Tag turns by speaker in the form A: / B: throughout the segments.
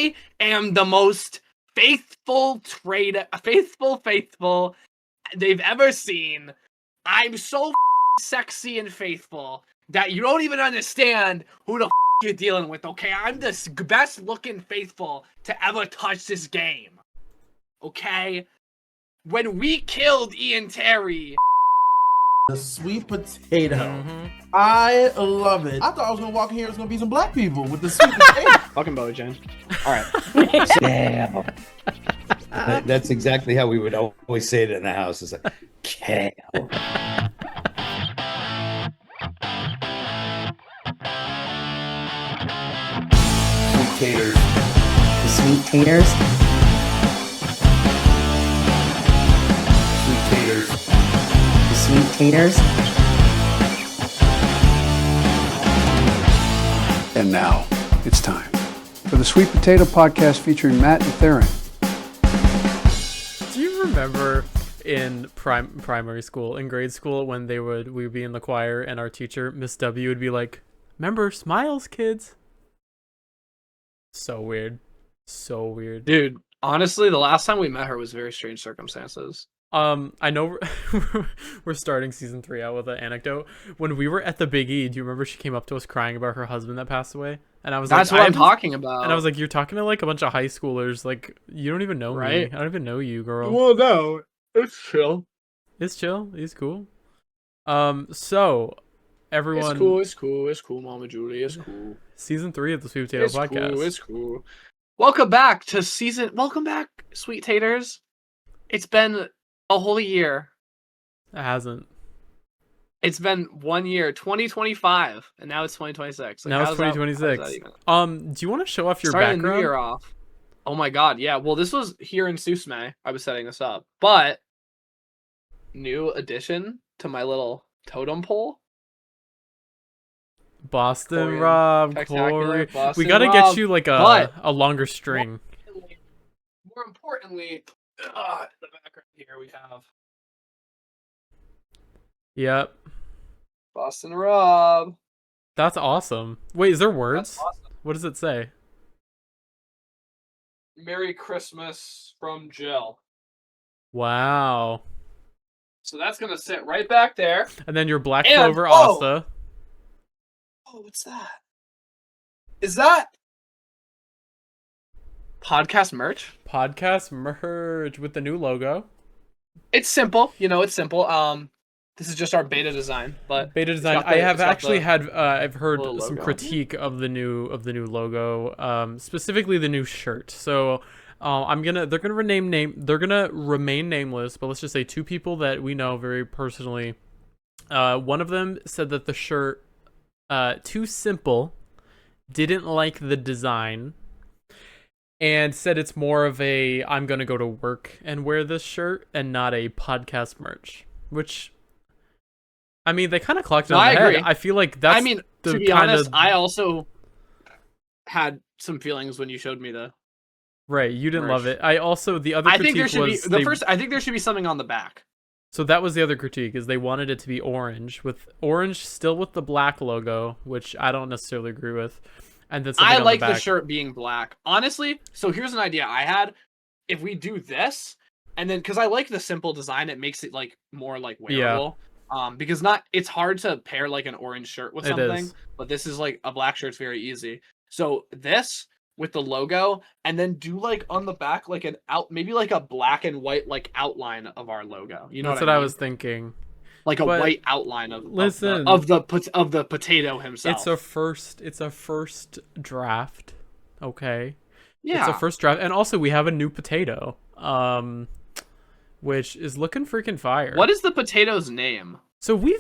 A: I am the most faithful they've ever seen. I'm so sexy and faithful that you don't even understand who the you're dealing with, okay? I'm the best looking faithful to ever touch this game, okay? When we killed Ian Terry,
B: the sweet potato. I love it. I thought I was gonna walk in here, it's gonna be some black people with the sweet potato.
A: Fucking Bojan. Alright.
C: Kale. That's exactly how we would always say it in the house. It's like, kale. Sweet taters.
D: The sweet taters.
C: Sweet taters.
D: The sweet taters.
E: And now, it's time for the Sweet Potato Podcast featuring Matt and Theryn.
F: Do you remember in primary school, in grade school, when we would be in the choir and our teacher, Miss W, would be like, "Remember, smiles, kids." So weird. So weird.
A: Dude, honestly, the last time we met her was very strange circumstances.
F: I know we're starting season 3 out with an anecdote. When we were at the Big E, do you remember she came up to us crying about her husband that passed away? And I was
A: That's
F: like,
A: what I'm talking about.
F: And I was like, you're talking to like a bunch of high schoolers. Like, you don't even know me. I don't even know you, girl.
A: Well, no, it's chill.
F: It's chill. He's cool. So everyone,
A: It's cool, Mama Julie. It's cool.
F: Season 3 of the Sweet Potato Podcast.
A: It's cool. Welcome back, Sweet Taters. It's been a whole year.
F: It hasn't.
A: It's been 1 year, 2025, and now it's 2026. Like,
F: now it's 2026. Do you want to show off your
A: Starting
F: background?
A: the new year off. Oh my god, yeah. Well, this was here in Sue Smey. I was setting this up, but new addition to my little totem pole.
F: Boston Rob, Corey. We gotta
A: Rob,
F: get you like a longer string.
A: More importantly, in the background here we have
F: Yep.
A: Boston Rob.
F: That's awesome. Wait, is there words?
A: That's awesome.
F: What does it say?
A: Merry Christmas from Jill.
F: Wow.
A: So that's gonna sit right back there.
F: And then your Black Clover Asta.
A: Oh, what's that? Is that podcast merch?
F: Podcast merch with the new logo.
A: It's simple, it's simple. This is just our beta design, but
F: beta design. I have actually had I've heard some critique of the new logo, specifically the new shirt. So they're gonna remain nameless, but let's just say 2 people that we know very personally. One of them said that the shirt too simple, didn't like the design, and said it's more of a I'm gonna go to work and wear this shirt and not a podcast merch. Which, I mean, they kind of clocked it on the head. I feel like that's.
A: I mean, to be honest, I also had some feelings when you showed me the.
F: Right, you didn't love it. I also the other.
A: I think there should be I think there should be something on the back.
F: So that was the other critique, is they wanted it to be orange still with the black logo, which I don't necessarily agree with. And then
A: I like the shirt being black. Honestly, so here's an idea I had. If we do this, and then because I like the simple design, it makes it like more like wearable. Yeah. Because it's hard to pair like an orange shirt with something, but this is like a black shirt's very easy. So this with the logo, and then do like on the back like maybe like a black and white like outline of our logo. You know,
F: that's what I was thinking.
A: Like a white outline of the potato himself.
F: It's a first draft. Okay.
A: Yeah.
F: It's a first draft, and also we have a new potato, which is looking freaking fire.
A: What is the potato's name?
F: So we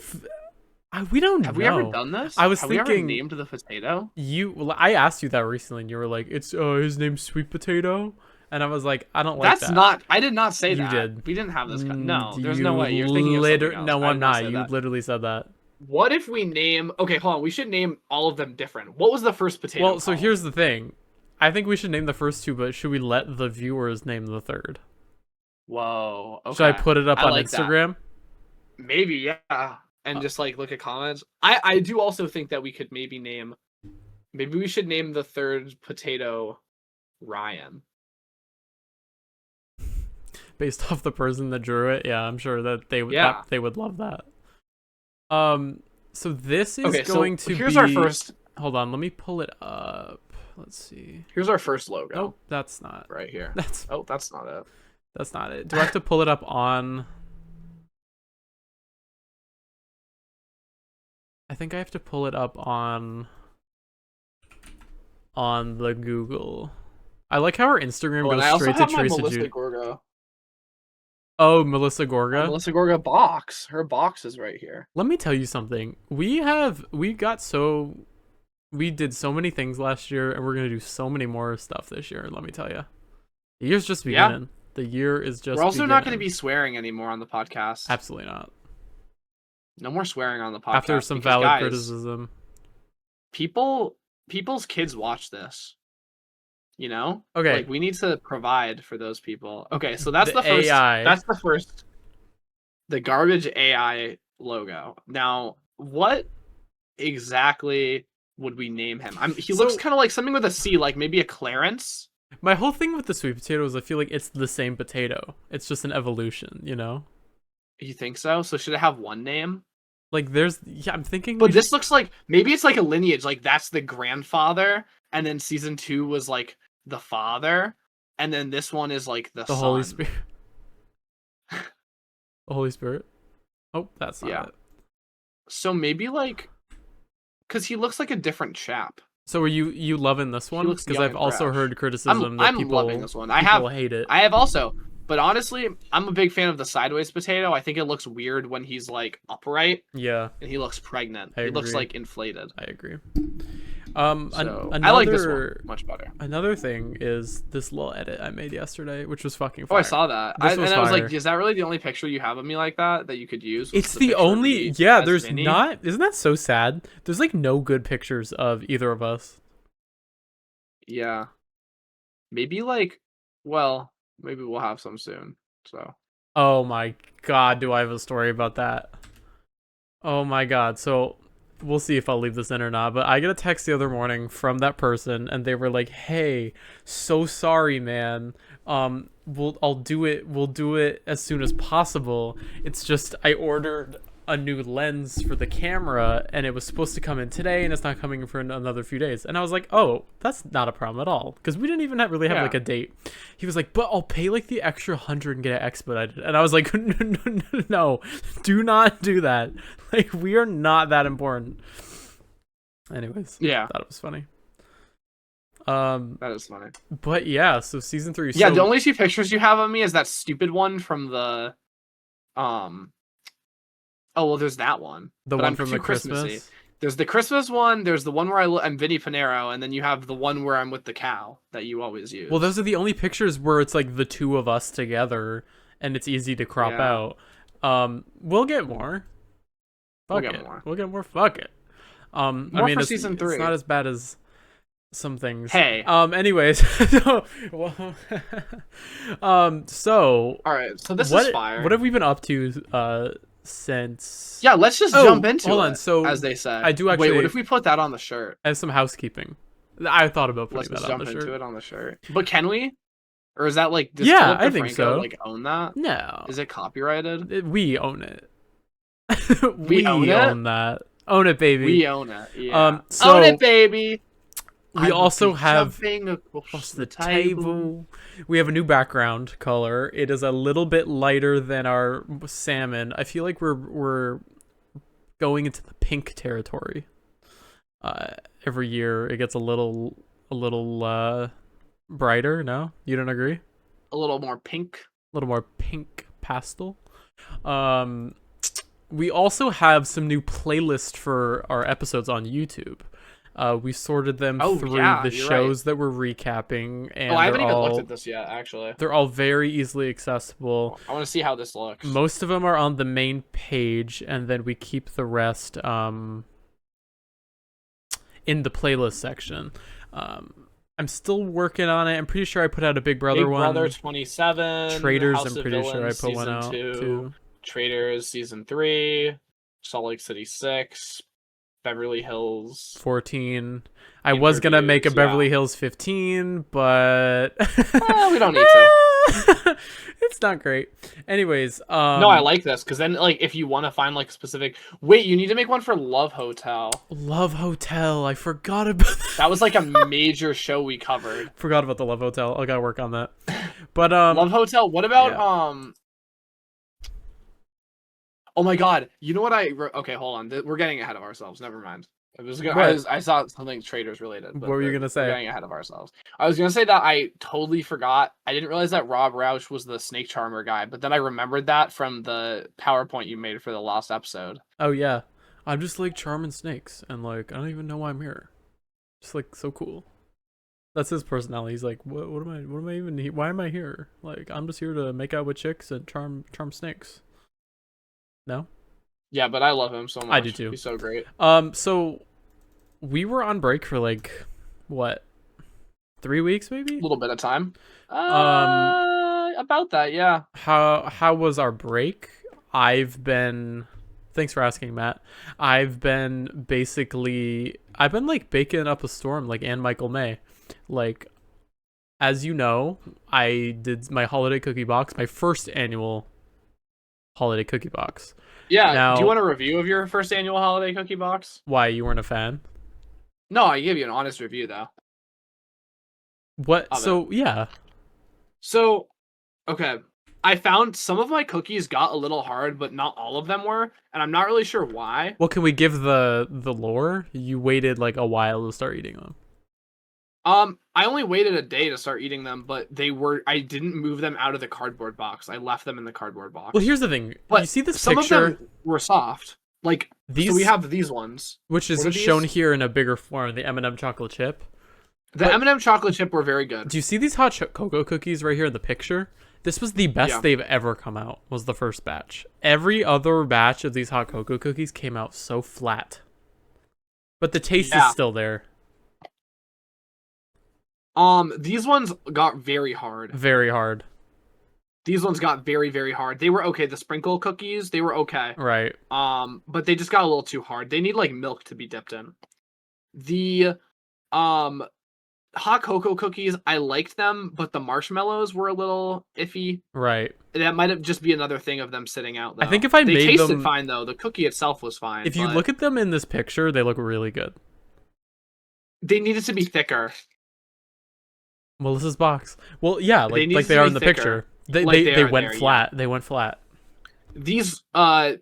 F: don't know.
A: Have we ever done this?
F: I was
A: Have
F: thinking.
A: We ever named the potato?
F: I asked you that recently, and you were like, "It's his name's Sweet Potato," and I was like, "I don't like that."
A: That's not. I did not say that.
F: You did.
A: We didn't have this. No, there's no way. You're thinking of something else.
F: No, I'm not. You literally said that.
A: What if we name? Okay, hold on. We should name all of them different. What was the first potato?
F: Well, so here's the thing. I think we should name the first 2, but should we let the viewers name the third?
A: Whoa. Okay.
F: Should I put it up on
A: like
F: Instagram?
A: That. Maybe, yeah. And just like look at comments. I do also think that we could maybe we should name the third potato Ryan.
F: Based off the person that drew it, yeah, I'm sure that they would they would love that. So this is going to
A: here's
F: be
A: our first.
F: Hold on, let me pull it up. Let's see.
A: Here's our first logo.
F: Oh, that's not
A: right here.
F: That's
A: not it.
F: That's not it. Do I have to pull it up on? I think I have to pull it up on the Google. I like how our Instagram goes straight to Tracy
A: Melissa Gorga.
F: Oh, Melissa Gorga.
A: Melissa Gorga box. Her box is right here.
F: Let me tell you something. We did so many things last year, and we're gonna do so many more stuff this year. Let me tell you, the year's just beginning. Yeah. The year is just.
A: We're also not going to be swearing anymore on the podcast.
F: Absolutely not.
A: No more swearing on the podcast.
F: After some valid criticism.
A: People's kids watch this. You know?
F: Okay.
A: Like, we need to provide for those people. Okay, so that's the first.
F: AI.
A: That's the first. The garbage AI logo. Now, what exactly would we name him? He looks kind of like something with a C, like maybe a Clarence.
F: My whole thing with the sweet potato is I feel like it's the same potato. It's just an evolution, you know?
A: You think so? So should it have one name?
F: Like I'm thinking.
A: But this looks like maybe it's like a lineage. Like that's the grandfather, and then season 2 was like the father, and then this one is like the son.
F: Holy Spirit. The Holy Spirit. Oh, that's not it.
A: So maybe like, because he looks like a different chap.
F: So are you loving this one? Because I've also heard criticism that people
A: loving this one. I
F: hate it.
A: I have also, but honestly, I'm a big fan of the sideways potato. I think it looks weird when he's like upright.
F: Yeah.
A: And he looks pregnant.
F: He
A: looks like inflated.
F: I agree.
A: I like this one much better.
F: Another thing is this little edit I made yesterday, which was fucking fire.
A: Oh, I saw that. I was like, is that really the only picture you have of me like that you could use?
F: It's the only. Yeah, there's not. Isn't that so sad? There's like no good pictures of either of us.
A: Yeah. Maybe like, well, maybe we'll have some soon. So.
F: Oh my god, do I have a story about that? Oh my god. So we'll see if I'll leave this in or not, but I get a text the other morning from that person, and they were like, "Hey, so sorry, man. We'll do it as soon as possible. It's just I ordered a new lens for the camera, and it was supposed to come in today, and it's not coming for another few days." And I was like, "Oh, that's not a problem at all," because we didn't even really have like a date. He was like, "But I'll pay like the extra $100 and get it expedited." And I was like, no, do not do that. Like, we are not that important. Anyways,
A: yeah,
F: thought it was funny.
A: That is funny.
F: But yeah, so season 3.
A: Yeah, the only 2 pictures you have of me is that stupid one from the Oh, well, there's that one.
F: The one from the Christmas?
A: There's the Christmas one. There's the one where I'm Vinny Panero, and then you have the one where I'm with the cow that you always use.
F: Well, those are the only pictures where it's like the 2 of us together, and it's easy to crop out. We'll get more. We'll get more. Fuck it. I mean,
A: for season 3.
F: It's not as bad as some things.
A: Hey.
F: Anyways. So
A: all right. So this is fire.
F: What have we been up to since?
A: Yeah, let's just jump into
F: hold
A: it.
F: on. So
A: as they say,
F: I do actually.
A: Wait, what if we put that on the shirt?
F: As some housekeeping. I thought about putting that on the shirt.
A: Let's jump into it on the shirt. But can we? Or is that like? Does
F: yeah,
A: Philip
F: I think
A: DeFranco,
F: so.
A: Like own that?
F: No.
A: Is it copyrighted?
F: We own it.
A: we own
F: that. Own it, baby.
A: We own it. Yeah.
F: So
A: own it, baby.
F: We also have
A: across the table.
F: We have a new background color. It is a little bit lighter than our salmon. I feel like we're going into the pink territory. Every year it gets a little brighter. No, you don't agree?
A: A little more pink.
F: A little more pink pastel. We also have some new playlists for our episodes on YouTube. We sorted them through the shows that we're recapping, and
A: I haven't even looked at this yet. Actually,
F: they're all very easily accessible.
A: I want to see how this looks.
F: Most of them are on the main page, and then we keep the rest in the playlist section. I'm still working on it. I'm pretty sure I put out a Big Brother one.
A: Big Brother 27.
F: Traitors,
A: House
F: I'm pretty
A: Villains,
F: sure I put one out
A: 2,
F: too.
A: Traitors season 3. Salt Lake City 6. Beverly Hills
F: 14. I was gonna make a Beverly Hills 15, but
A: we don't need to.
F: It's not great. Anyways,
A: no, I like this because then, like, if you want to find like specific, wait, you need to make one for Love Hotel.
F: Love Hotel. I forgot about that.
A: That was like a major show we covered.
F: Forgot about the Love Hotel. I gotta work on that. But
A: Love Hotel. What about Oh my God! You know what okay, hold on. We're getting ahead of ourselves. Never mind. I saw something Traitors related. But
F: what were you gonna say?
A: We're getting ahead of ourselves. I was gonna say that I totally forgot. I didn't realize that Rob Roush was the Snake Charmer guy, but then I remembered that from the PowerPoint you made for the last episode.
F: Oh yeah, I'm just like charming snakes, and like I don't even know why I'm here. Just like so cool. That's his personality. He's like, what am I even? Why am I here? Like I'm just here to make out with chicks and charm snakes. No?
A: Yeah, but I love him so much.
F: I do too.
A: He's so great.
F: So we were on break for like what? 3 weeks maybe?
A: A little bit of time. About that, yeah.
F: How was our break? Thanks for asking, Matt. I've been like baking up a storm like Ann Michael May. Like as you know, I did my holiday cookie box, my first annual holiday cookie box.
A: Yeah.
F: Now,
A: do you want a review of your first annual holiday cookie box?
F: Why, you weren't a fan?
A: No, I gave you an honest review though.
F: What? Yeah.
A: So, okay. I found some of my cookies got a little hard, but not all of them were, and I'm not really sure why.
F: Well, can we give the lore? You waited like a while to start eating them.
A: I only waited a day to start eating them, but I didn't move them out of the cardboard box. I left them in the cardboard box.
F: Well, here's the thing.
A: But
F: you see this
A: some
F: picture?
A: of them were soft. Like these, so we have these ones,
F: which is shown here in a bigger form. The M&M chocolate chip.
A: The M&M chocolate chip were very good.
F: Do you see these hot cocoa cookies right here in the picture? This was the best they've ever come out. Was the first batch. Every other batch of these hot cocoa cookies came out so flat, but the taste is still there.
A: These ones got very hard.
F: Very hard.
A: These ones got very, very hard. They were okay. The sprinkle cookies, they were okay.
F: Right.
A: But they just got a little too hard. They need like milk to be dipped in. The hot cocoa cookies, I liked them, but the marshmallows were a little iffy.
F: Right.
A: That might have just be another thing of them sitting out though.
F: I think if they
A: tasted fine though. The cookie itself was fine.
F: If you look at them in this picture, they look really good.
A: They needed to be thicker.
F: Well, this is box. Well, yeah, like they are in the picture. They went flat. Yeah. They went flat.
A: These the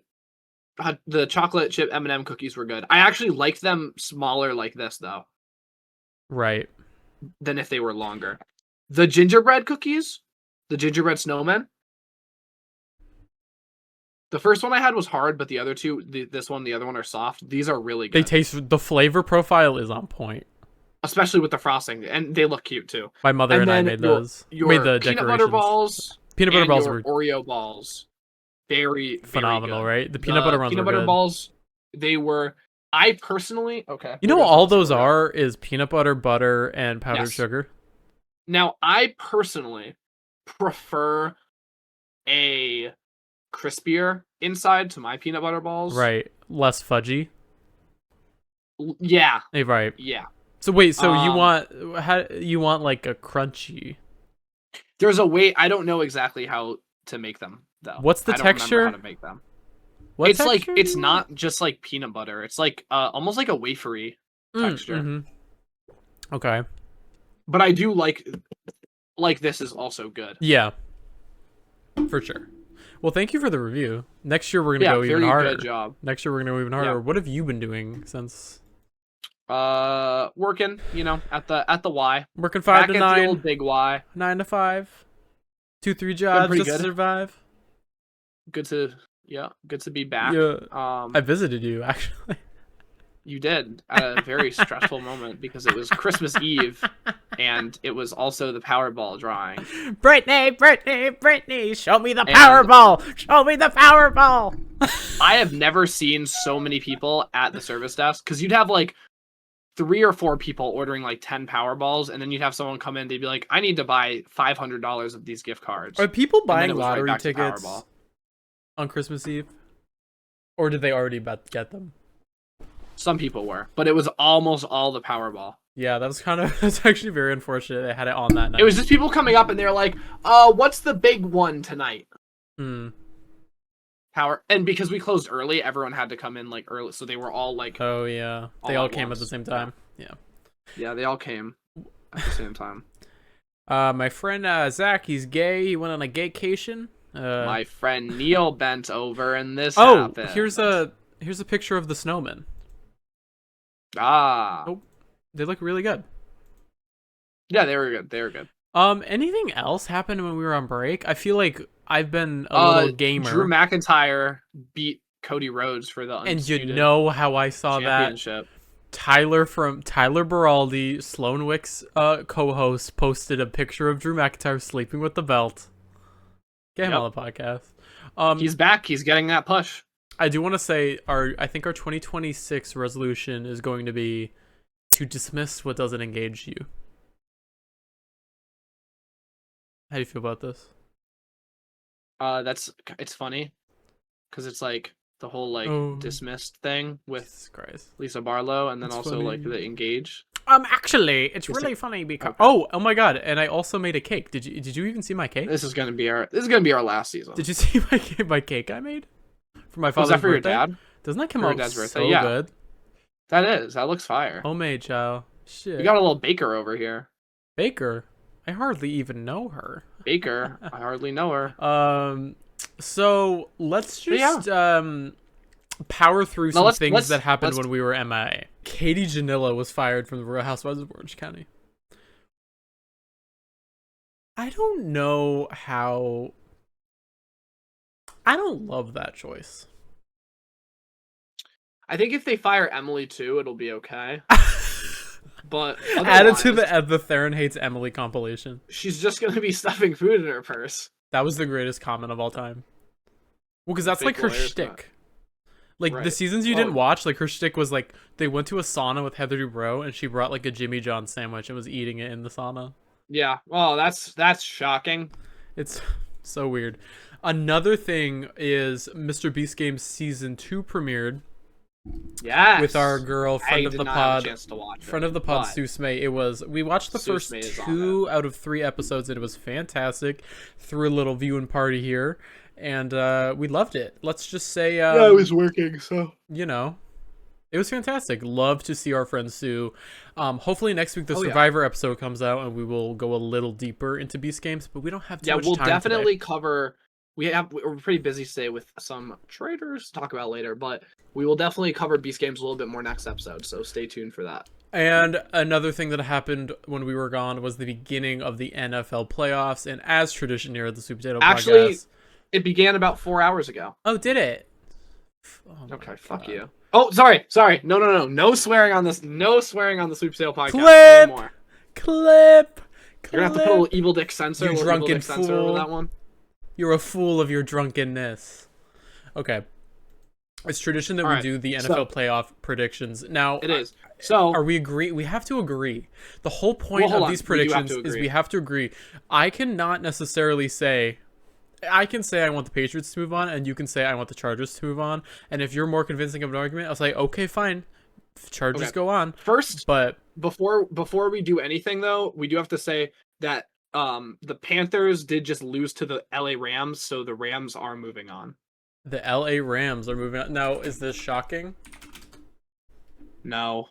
A: chocolate chip M&M cookies were good. I actually liked them smaller like this though.
F: Right.
A: Than if they were longer. The gingerbread cookies, the gingerbread snowmen. The first one I had was hard, but the other two, this one, the other one are soft. These are really good.
F: The flavor profile is on point.
A: Especially with the frosting, and they look cute too.
F: My mother and I made those. Made the
A: peanut butter balls.
F: Peanut butter balls were
A: Oreo balls. Very
F: phenomenal,
A: very
F: right? The peanut butter ones
A: peanut
F: were
A: butter
F: good.
A: balls. They were. I personally
F: You know, all those is peanut butter, butter, and powdered sugar.
A: Now, I personally prefer a crispier inside to my peanut butter balls.
F: Right, less fudgy.
A: Yeah.
F: Right.
A: Yeah.
F: So wait, so you want like a crunchy?
A: There's a way. I don't know exactly how to make them though.
F: What's the texture?
A: How to make them? It's like it's not just like peanut butter. It's like almost like a wafery texture.
F: Mm-hmm. Okay.
A: But I do like this is also good.
F: Yeah. For sure. Well, thank you for the review. Next year we're gonna go even harder.
A: Good job.
F: Next year we're gonna go even harder. Yeah. What have you been doing since?
A: Working, at the Y.
F: Working 5 to 9.
A: At the old big Y.
F: 9 to 5. 2-3 jobs just to survive.
A: Good to be back.
F: Yeah. I visited you actually.
A: You did at a very stressful moment because it was Christmas Eve, and it was also the Powerball drawing.
F: Brittany, show me the Powerball! Show me the Powerball!
A: I have never seen so many people at the service desk, because you'd have like 3 or 4 people ordering like 10 Powerballs, and then you'd have someone come in, they'd be like, I need to buy $500 of these gift cards.
F: Are people buying lottery tickets on Christmas Eve? Or did they already get them?
A: Some people were, but it was almost all the Powerball.
F: Yeah, that was that's actually very unfortunate. They had it on that night.
A: It was just people coming up and they're like, what's the big one tonight? And because we closed early, everyone had to come in like early, so they were all like,
F: oh yeah, they all came at the same time.
A: Yeah, they all came at the same time.
F: My friend Zach, he's gay. He went on a gaycation.
A: My friend Neil bent over and this happened.
F: here's a picture of the snowman. They look really good.
A: Yeah, they were good. They were good.
F: Anything else happened when we were on break? I feel like I've been a little gamer.
A: Drew McIntyre beat Cody Rhodes for the
F: Undisputed. And you know how I saw that? Tyler Beraldi, Sloan Wick's co-host, posted a picture of Drew McIntyre sleeping with the belt. Get him on the podcast.
A: He's back. He's getting that push.
F: I do want to say I think our 2026 resolution is going to be to dismiss what doesn't engage you. How do you feel about this?
A: It's funny because it's like the whole dismissed thing with Lisa Barlow, and then
F: That's
A: also
F: funny.
A: like the engage.
F: Actually, it's really funny because oh my god, and I also made a cake. Did you even see my cake?
A: This is gonna be our last season.
F: Did you see my cake I made for my father's
A: Was that for
F: birthday?
A: your dad?
F: Doesn't that come
A: For
F: out
A: your dad's
F: so
A: birthday? Yeah.
F: good?
A: That looks fire.
F: Homemade, child. Shit.
A: We got a little baker over here.
F: Baker. I hardly even know her.
A: Baker. I hardly know her.
F: So let's just power through some things that happened when we were MIA. Katie Ginella was fired from the Real Housewives of Orange County. I don't know how. I don't love that choice.
A: I think if they fire Emily too, it'll be okay. But
F: add it to the Theryn hates Emily compilation.
A: She's just gonna be stuffing food in her purse.
F: That was the greatest comment of all time. Well, because that's like her shtick. Like the seasons you didn't watch, like her shtick was like they went to a sauna with Heather Dubrow and she brought like a Jimmy John sandwich and was eating it in the sauna.
A: Yeah. Well, that's shocking.
F: It's so weird. Another thing is Mr. Beast Games Season 2 premiered.
A: Yes.
F: With our girl, friend of the pod,
A: it,
F: Sue Smey. We watched the first 2 out of 3 episodes and it was fantastic. Threw a little viewing party here and we loved it. Let's just say
A: I was working, so
F: you know. It was fantastic. Love to see our friend Sue. Hopefully next week the Survivor episode comes out and we will go a little deeper into Beast Games, but we don't have too much time. Yeah, we'll
A: definitely cover. We're pretty busy today with some Traitors to talk about later, but we will definitely cover Beast Games a little bit more next episode, so stay tuned for that.
F: And another thing that happened when we were gone was the beginning of the NFL playoffs, and as tradition here at the Sweet Potato Podcast,
A: it began about 4 hours ago.
F: Oh, did it?
A: Oh, okay, fuck you. Oh, sorry. No swearing on this. No swearing on the Sweet Potato Podcast anymore.
F: Clip.
A: You're gonna have to put a little evil dick censor.
F: You drunken
A: fool. Over that one.
F: You're a fool of your drunkenness. Okay. It's tradition that we do the NFL playoff predictions. Now,
A: it is. So,
F: are we agree? We have to agree. The whole point of these predictions is we have to agree. I cannot necessarily say. I can say I want the Patriots to move on, and you can say I want the Chargers to move on. And if you're more convincing of an argument, I'll say, okay, fine. Chargers go on.
A: First,
F: but
A: before we do anything, though, we do have to say that the Panthers did just lose to the LA Rams, so the Rams are moving on.
F: The LA Rams are moving on. Now, is this shocking?
A: No,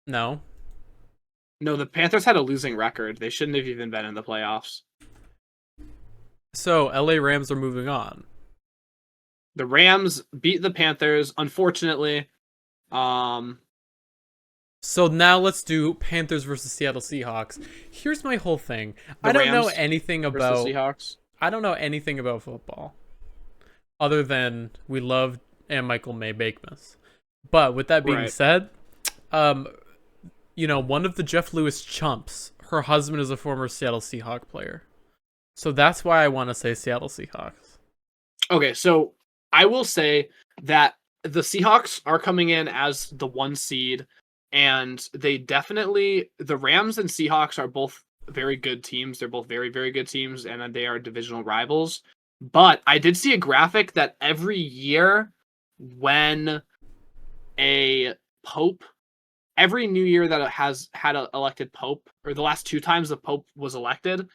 A: the Panthers had a losing record. They shouldn't have even been in the playoffs.
F: So, LA Rams are moving on.
A: The Rams beat the Panthers, unfortunately.
F: So now let's do Panthers versus Seattle Seahawks. Here's my whole thing. I don't know anything about
A: Seahawks.
F: I don't know anything about football. Other than we love Michael May Bakemas. But with that being said, you know, one of the Jeff Lewis chumps, her husband is a former Seattle Seahawk player. So that's why I want to say Seattle Seahawks.
A: Okay, so I will say that the Seahawks are coming in as the 1 seed, and the Rams and Seahawks are both very good teams. They're both very, very good teams, and they are divisional rivals. But I did see a graphic that every year when a Pope. Every new year that it has had an elected Pope, or the last 2 times the Pope was elected,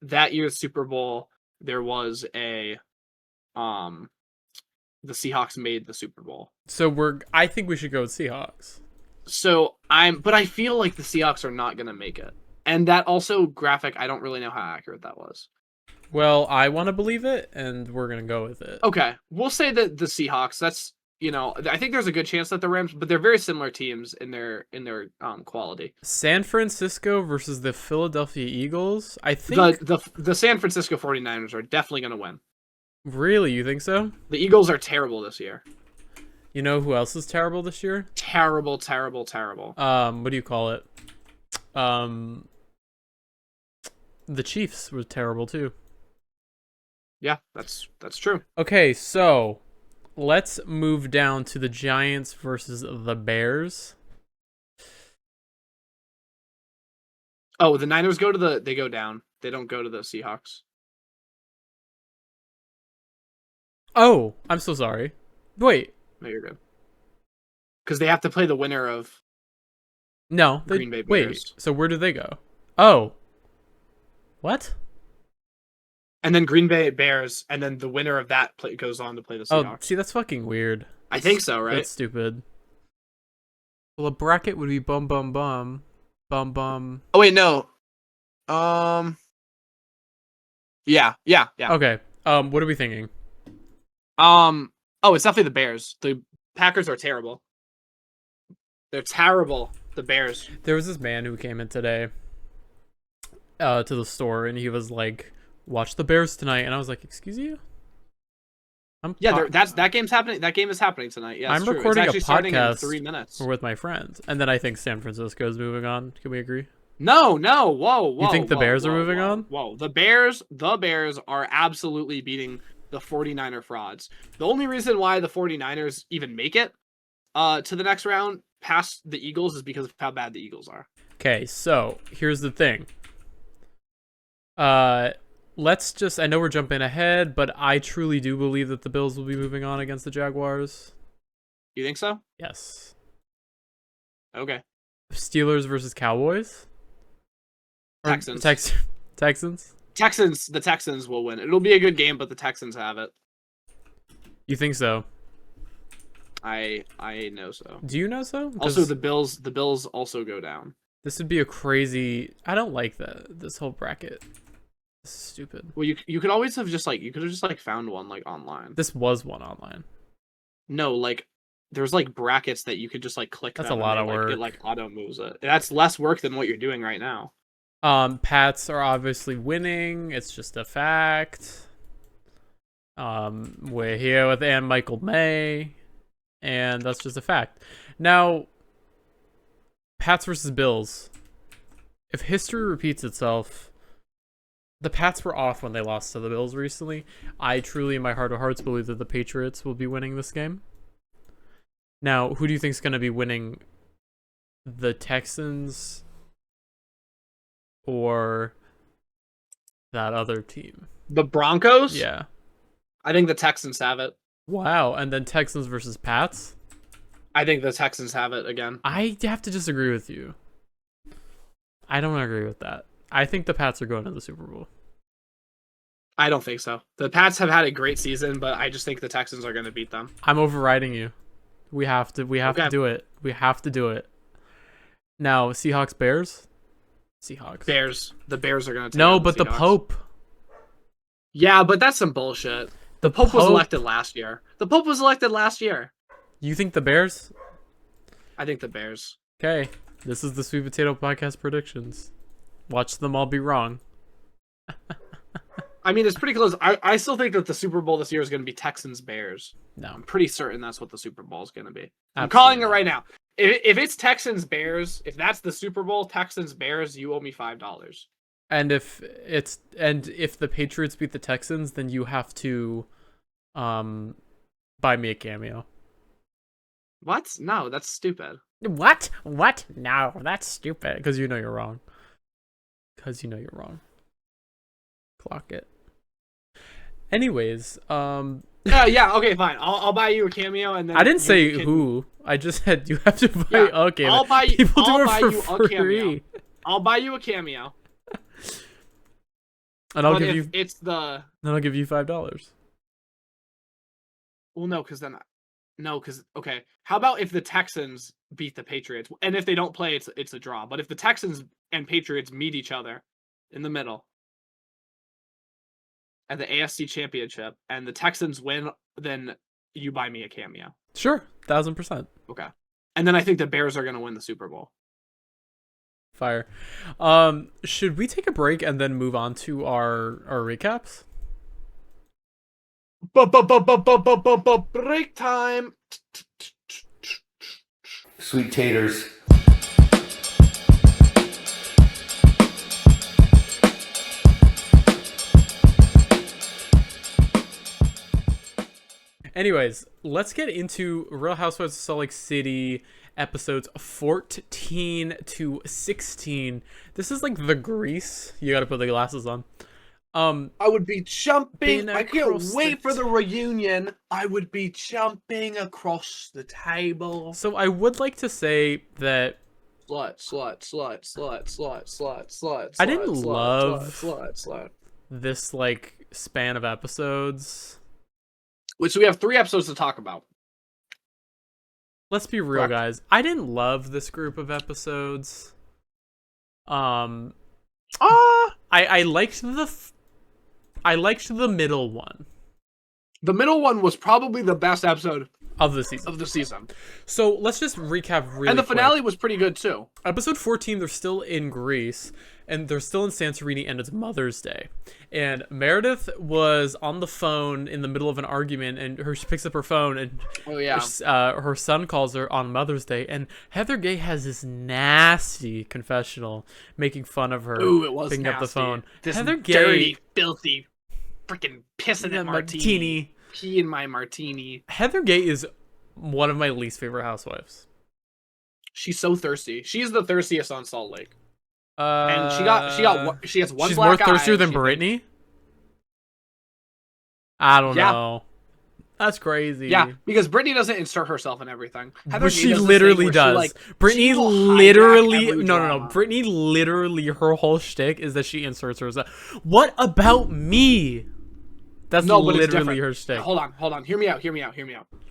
A: that year's Super Bowl, there was a the Seahawks made the Super Bowl.
F: So I think we should go with Seahawks.
A: So but I feel like the Seahawks are not gonna make it. And that also graphic, I don't really know how accurate that was.
F: Well, I want to believe it, and we're gonna go with it.
A: Okay, we'll say that the Seahawks. That's I think there's a good chance that the Rams, but they're very similar teams in their quality.
F: San Francisco versus the Philadelphia Eagles. I think
A: the San Francisco 49ers are definitely gonna win.
F: Really, you think so?
A: The Eagles are terrible this year.
F: You know who else is terrible this year?
A: Terrible, terrible, terrible.
F: What do you call it? The Chiefs were terrible too.
A: Yeah, that's true.
F: Okay, so let's move down to the Giants versus the Bears.
A: Oh, the Niners go down. They don't go to the Seahawks.
F: Oh, I'm so sorry. Wait.
A: No, you're good. Because they have to play the winner of Green Bay Bears.
F: Wait, so where do they go? Oh. What?
A: And then Green Bay Bears, and then the winner of that goes on to play the Seahawks.
F: Oh, see, that's fucking weird.
A: I think so, right?
F: That's stupid. Well, a bracket would be bum bum bum. Bum bum.
A: Oh wait, no. Yeah.
F: Okay. What are we thinking?
A: Oh, it's definitely the Bears. The Packers are terrible. They're terrible. The Bears. There
F: was this man who came in today to the store, and he was like, "Watch the Bears tonight," and I was like, "Excuse you?"
A: That game's happening. That game is happening tonight. Yeah,
F: I'm recording a podcast
A: in 3 minutes
F: with my friends, and then I think San Francisco is moving on. Can we agree?
A: No, whoa.
F: You think the Bears are moving on?
A: Whoa, the Bears are absolutely beating the 49er frauds. The only reason why the 49ers even make it to the next round past the Eagles is because of how bad the Eagles are.
F: Okay, so here's the thing. Let's just, I know we're jumping ahead, but I truly do believe that the Bills will be moving on against the Jaguars.
A: You think so?
F: Yes.
A: Okay.
F: Steelers versus Cowboys?
A: Texans.
F: Texans?
A: The Texans will win. It'll be a good game, but the Texans have it.
F: You think so?
A: I know so.
F: Do you know so?
A: Also, the Bills also go down.
F: This would be a crazy. I don't like this whole bracket. This is stupid.
A: Well, you could always have just found one like online.
F: This was one online.
A: No, like there's like brackets that you could just like click.
F: That's a lot of work.
A: It like auto moves it. That's less work than what you're doing right now.
F: Pats are obviously winning. It's just a fact. We're here with Ann Michael May, and that's just a fact. Now, Pats versus Bills. If history repeats itself, the Pats were off when they lost to the Bills recently. I truly, in my heart of hearts, believe that the Patriots will be winning this game. Now, who do you think is going to be winning? The Texans or that other team?
A: The Broncos?
F: Yeah.
A: I think the Texans have it.
F: Wow. And then Texans versus Pats?
A: I think the Texans have it again.
F: I have to disagree with you. I don't agree with that. I think the Pats are going to the Super Bowl.
A: I don't think so. The Pats have had a great season, but I just think the Texans are going to beat them.
F: I'm overriding you. We have to do it. We have to do it. Now, Seahawks Bears? Seahawks.
A: Bears. The Bears are going to take
F: No, but the Pope.
A: Yeah, but that's some bullshit. The Pope was elected last year.
F: You think the Bears?
A: I think the Bears.
F: Okay. This is the Sweet Potato Podcast predictions. Watch them all be wrong.
A: I mean, it's pretty close. I still think that the Super Bowl this year is going to be Texans-Bears.
F: No.
A: I'm pretty certain that's what the Super Bowl is going to be. I'm calling it right now. If it's Texans-Bears, if that's the Super Bowl, Texans-Bears, you owe me $5.
F: And if the Patriots beat the Texans, then you have to buy me a cameo.
A: What? No, that's stupid.
F: What? No, that's stupid. Because you know you're wrong. Clock it. Anyways,
A: yeah, okay, fine. I'll buy you a cameo, and then
F: I didn't say who. I just said you have to buy.
A: Yeah,
F: okay,
A: I'll buy you.
F: People
A: I'll
F: do
A: buy
F: it
A: you
F: for
A: a
F: free.
A: cameo. I'll buy you a cameo.
F: And I'll
A: But
F: give
A: if
F: you.
A: it's the
F: Then I'll give you $5.
A: well, because okay. How about if the Texans beat the Patriots, and if they don't play, it's a draw. But if the Texans and Patriots meet each other in the middle at the AFC Championship, and the Texans win, then you buy me a cameo.
F: Sure, 1000%.
A: Okay. And then I think the Bears are going to win the Super Bowl.
F: Fire. Should we take a break and then move on to our recaps?
A: Break time.
C: Sweet taters.
F: Anyways, let's get into Real Housewives of Salt Lake City episodes 14 to 16. This is like the Grease. You gotta put the glasses on.
A: I would be jumping. I can't
F: across
A: wait
F: the
A: for the reunion. I would be jumping across the table.
F: So I would like to say that
A: Slut.
F: I didn't love
A: slut.
F: this like span of episodes.
A: Which we have 3 episodes to talk about.
F: Let's be real,
A: Correct.
F: guys. I didn't love this group of episodes. I liked I liked the middle one
A: The middle one was probably the best episode
F: of the season.
A: of the season.
F: So let's just recap really
A: And the
F: quick.
A: finale was pretty good too.
F: Episode 14, they're still in Greece, and they're still in Santorini, and it's Mother's Day. And Meredith was on the phone in the middle of an argument, and she picks up her phone, and
A: Oh yeah.
F: her son calls her on Mother's Day, and Heather Gay has this nasty confessional making fun of her
A: Ooh, it was
F: picking
A: nasty.
F: up the phone.
A: This
F: Heather
A: dirty,
F: Gay,
A: filthy, freaking pissing at martini. Pee in my martini.
F: Heather Gay is one of my least favorite housewives.
A: She's so thirsty. She's the thirstiest on Salt Lake.
F: And
A: And she has one
F: she's
A: black
F: more thirstier
A: eye,
F: than
A: she-
F: Brittany. I don't
A: Yeah.
F: know. That's crazy.
A: Yeah, because Brittany doesn't insert herself in everything. Heather
F: But
A: Gay
F: she
A: does this thing
F: literally
A: where she,
F: does.
A: like,
F: Brittany
A: she will hijack
F: literally
A: every
F: no.
A: drama.
F: Brittany literally, her whole shtick is that she inserts herself. What about me? That's
A: No, but it's
F: literally
A: different.
F: her shtick.
A: Hold on. Hear me out.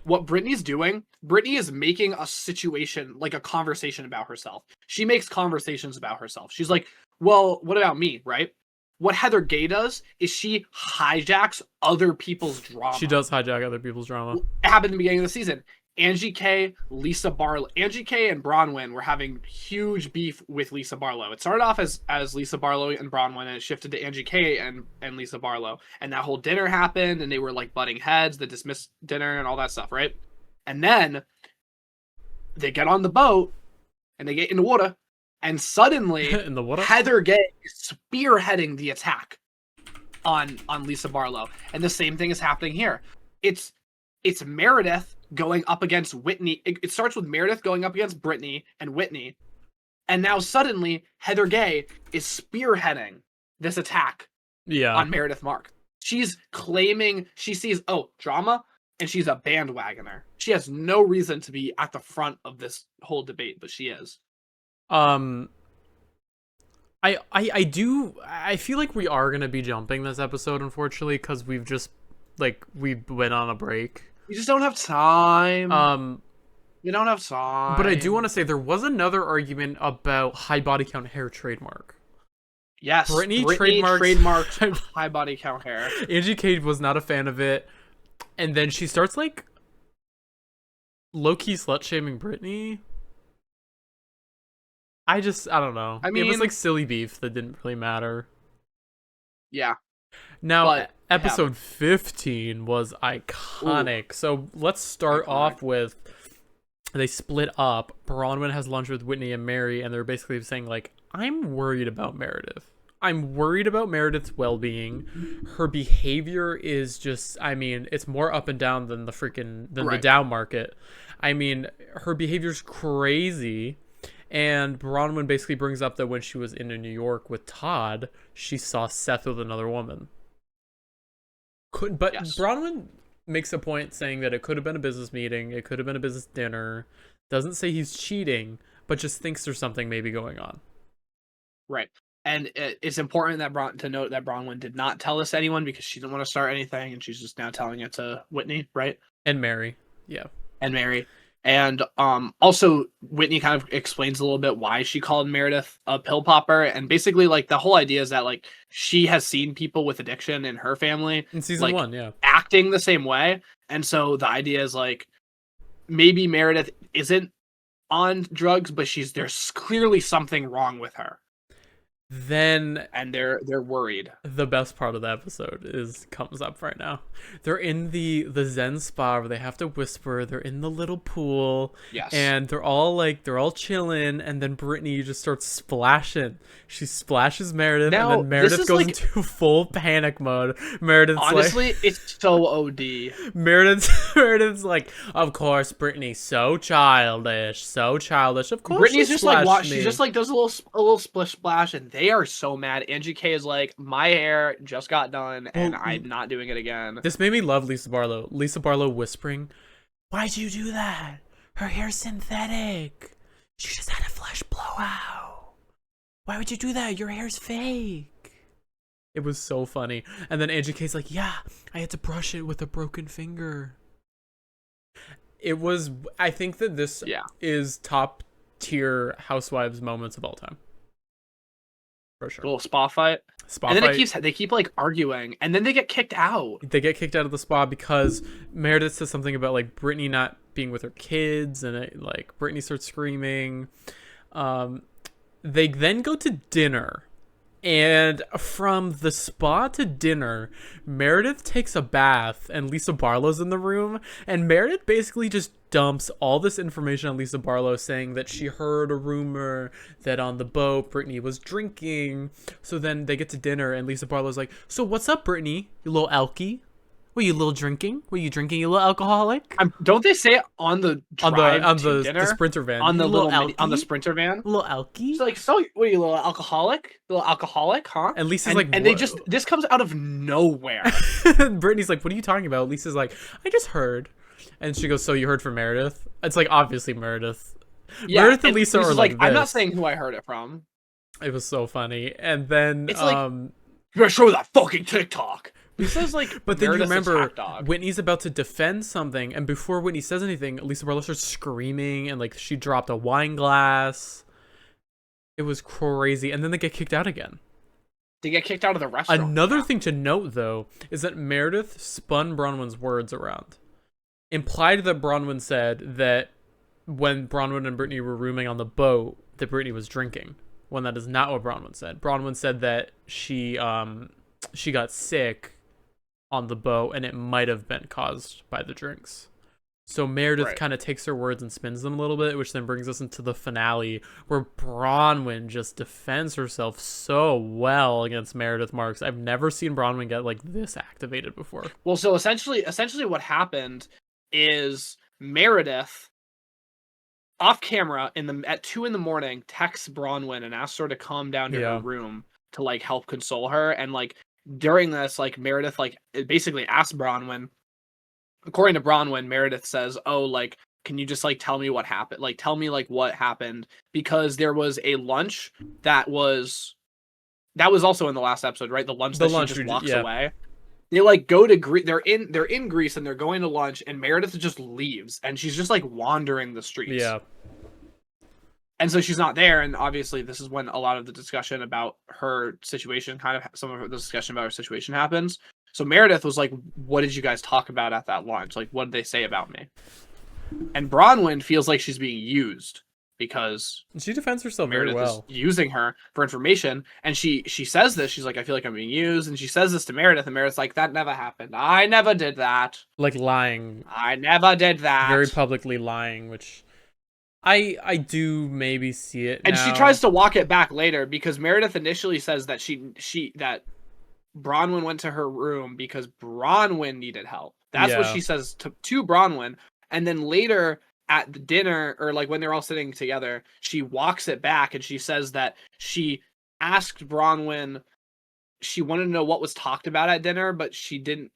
A: What Brittany's doing, Brittany is making a situation, like a conversation about herself. She makes conversations about herself. She's like, well, what about me, right? What Heather Gay does is she hijacks other people's drama.
F: She does hijack other people's drama.
A: It happened in the beginning of the season. Angie K, Lisa Barlow. Angie K and Bronwyn were having huge beef with Lisa Barlow. It started off as Lisa Barlow and Bronwyn, and it shifted to Angie K and Lisa Barlow. And that whole dinner happened, and they were like butting heads, the dismissed dinner and all that stuff, right? And then they get on the boat, and they get in the water, and suddenly
F: In the water?
A: Heather Gay is spearheading the attack on Lisa Barlow. And the same thing is happening here. It's Meredith going up against Whitney. It starts with Meredith going up against Brittany and Whitney. And now suddenly Heather Gay is spearheading this attack
F: Yeah.
A: on Meredith Mark. She's claiming she sees, drama, and she's a bandwagoner. She has no reason to be at the front of this whole debate, but she is.
F: I feel like we are gonna be jumping this episode, unfortunately, because we went on a break.
A: We just don't have time. We don't have time.
F: But I do want to say there was another argument about high body count hair trademark.
A: Yes,
F: Brittany
A: trademarked high body count hair.
F: Angie K was not a fan of it, and then she starts like low-key slut-shaming Brittany. I don't know.
A: I
F: It was
A: mean-
F: like silly beef that didn't really matter.
A: Yeah.
F: Now,
A: But,
F: episode 15 was iconic. So let's start off with, they split up. Bronwyn has lunch with Whitney and Mary, and they're basically saying, like, I'm worried about Meredith. I'm worried about Meredith's well-being. Her behavior is just, I mean, it's more up and down than the down market. I mean, her behavior's crazy. And Bronwyn basically brings up that when she was in New York with Todd, she saw Seth with another woman. could, but
A: Yes.
F: Bronwyn makes a point saying that it could have been a business meeting, it could have been a business dinner. Doesn't say he's cheating, but just thinks there's something maybe going on.
A: Right. And it's important that to note that Bronwyn did not tell this to anyone because she didn't want to start anything, and she's just now telling it to Whitney, right?
F: And Mary, yeah.
A: And Mary. And also Whitney kind of explains a little bit why she called Meredith a pill popper, and basically like the whole idea is that like she has seen people with addiction in her family
F: In season 1, yeah.
A: acting the same way, and so the idea is like maybe Meredith isn't on drugs, but there's clearly something wrong with her.
F: Then
A: and they're worried.
F: The best part of the episode comes up right now. They're in the Zen spa where they have to whisper. They're in the little pool.
A: Yes.
F: And they're all chilling, and then Brittany just starts splashing. She splashes Meredith, and then Meredith goes into full panic mode. Meredith's
A: honestly, it's so OD.
F: Meredith's like, of course, Brittany's so childish. Of course,
A: Brittany's just like she just like does a little splish splash, and they are so mad. Angie K is like, my hair just got done, and I'm not doing it again.
F: This made me love Lisa Barlow. Lisa Barlow whispering, "Why'd you do that? Her hair's synthetic. She just had a flesh blowout. Why would you do that? Your hair's fake." It was so funny. And then Angie K's like, "Yeah, I had to brush it with a broken finger." It was. I think that this is top tier Housewives moments of all time. For sure.
A: A little spa fight. And then they keep like arguing, and then they get kicked out.
F: They get kicked out of the spa because Meredith says something about like Brittany not being with her kids, and like Brittany starts screaming. They then go to dinner, and from the spa to dinner, Meredith takes a bath, and Lisa Barlow's in the room, and Meredith basically just dumps all this information on Lisa Barlow, saying that she heard a rumor that on the boat Brittany was drinking. So then they get to dinner, and Lisa Barlow's like, "So what's up, Brittany? You little alky? Were you a little drinking? Were you drinking? You little alcoholic?"
A: Don't they say it on the drive to dinner?
F: The Sprinter van,
A: on the on the Sprinter van?
F: Little alky.
A: She's like, "So what are you, little alcoholic? Little alcoholic, huh?"
F: And Lisa's like,
A: and this comes out of nowhere.
F: Brittany's like, "What are you talking about?" Lisa's like, "I just heard." And she goes, "So you heard from Meredith?" It's like obviously Meredith.
A: Yeah,
F: Meredith and Lisa are like,
A: "I'm not saying who I heard it from."
F: It was so funny. And then
A: it's like, "You gotta show that fucking TikTok." Lisa's like,
F: but then you remember Whitney's about to defend something, and before Whitney says anything, Lisa Barlow starts screaming, and like she dropped a wine glass. It was crazy. And then they get kicked out again.
A: They get kicked out of the restaurant.
F: Another thing to note, though, is that Meredith spun Bronwyn's words around. Implied that Bronwyn said that when Bronwyn and Brittany were rooming on the boat, that Brittany was drinking, when that is not what Bronwyn said. Bronwyn said that she got sick on the boat, and it might have been caused by the drinks. So Meredith kind of takes her words and spins them a little bit, which then brings us into the finale, where Bronwyn just defends herself so well against Meredith Marks. I've never seen Bronwyn get like this activated before.
A: Well, so essentially what happened is Meredith, off camera at 2 a.m, texts Bronwyn and asks her to come down to her room to like help console her. And like during this, like Meredith like basically asks Bronwyn. According to Bronwyn, Meredith says, "Oh, like, can you just like tell me what happened? Like, tell me like what happened, because there was a lunch that was also in the last episode, right? The lunch that she just walks away." They like go to Greece. They're in Greece, and they're going to lunch, and Meredith just leaves, and she's just like wandering the streets.
F: Yeah.
A: And so she's not there, and obviously this is when a lot of the discussion about her situation, some of the discussion about her situation happens. So Meredith was like, "What did you guys talk about at that lunch? Like, what did they say about me?" And Bronwyn feels like she's being used because
F: she defends herself
A: Meredith
F: very well,
A: is using her for information. And she says this. She's like, "I feel like I'm being used." And she says this to Meredith, and Meredith's like, "That never happened. I never did that."
F: Like lying.
A: I never did that.
F: Very publicly lying, which I do maybe see it.
A: And
F: now.
A: She tries to walk it back later, because Meredith initially says that that Bronwyn went to her room because Bronwyn needed help. That's what she says to Bronwyn. And then later at the dinner, or like when they're all sitting together, she walks it back, and she says that she asked Bronwyn, she wanted to know what was talked about at dinner, but she didn't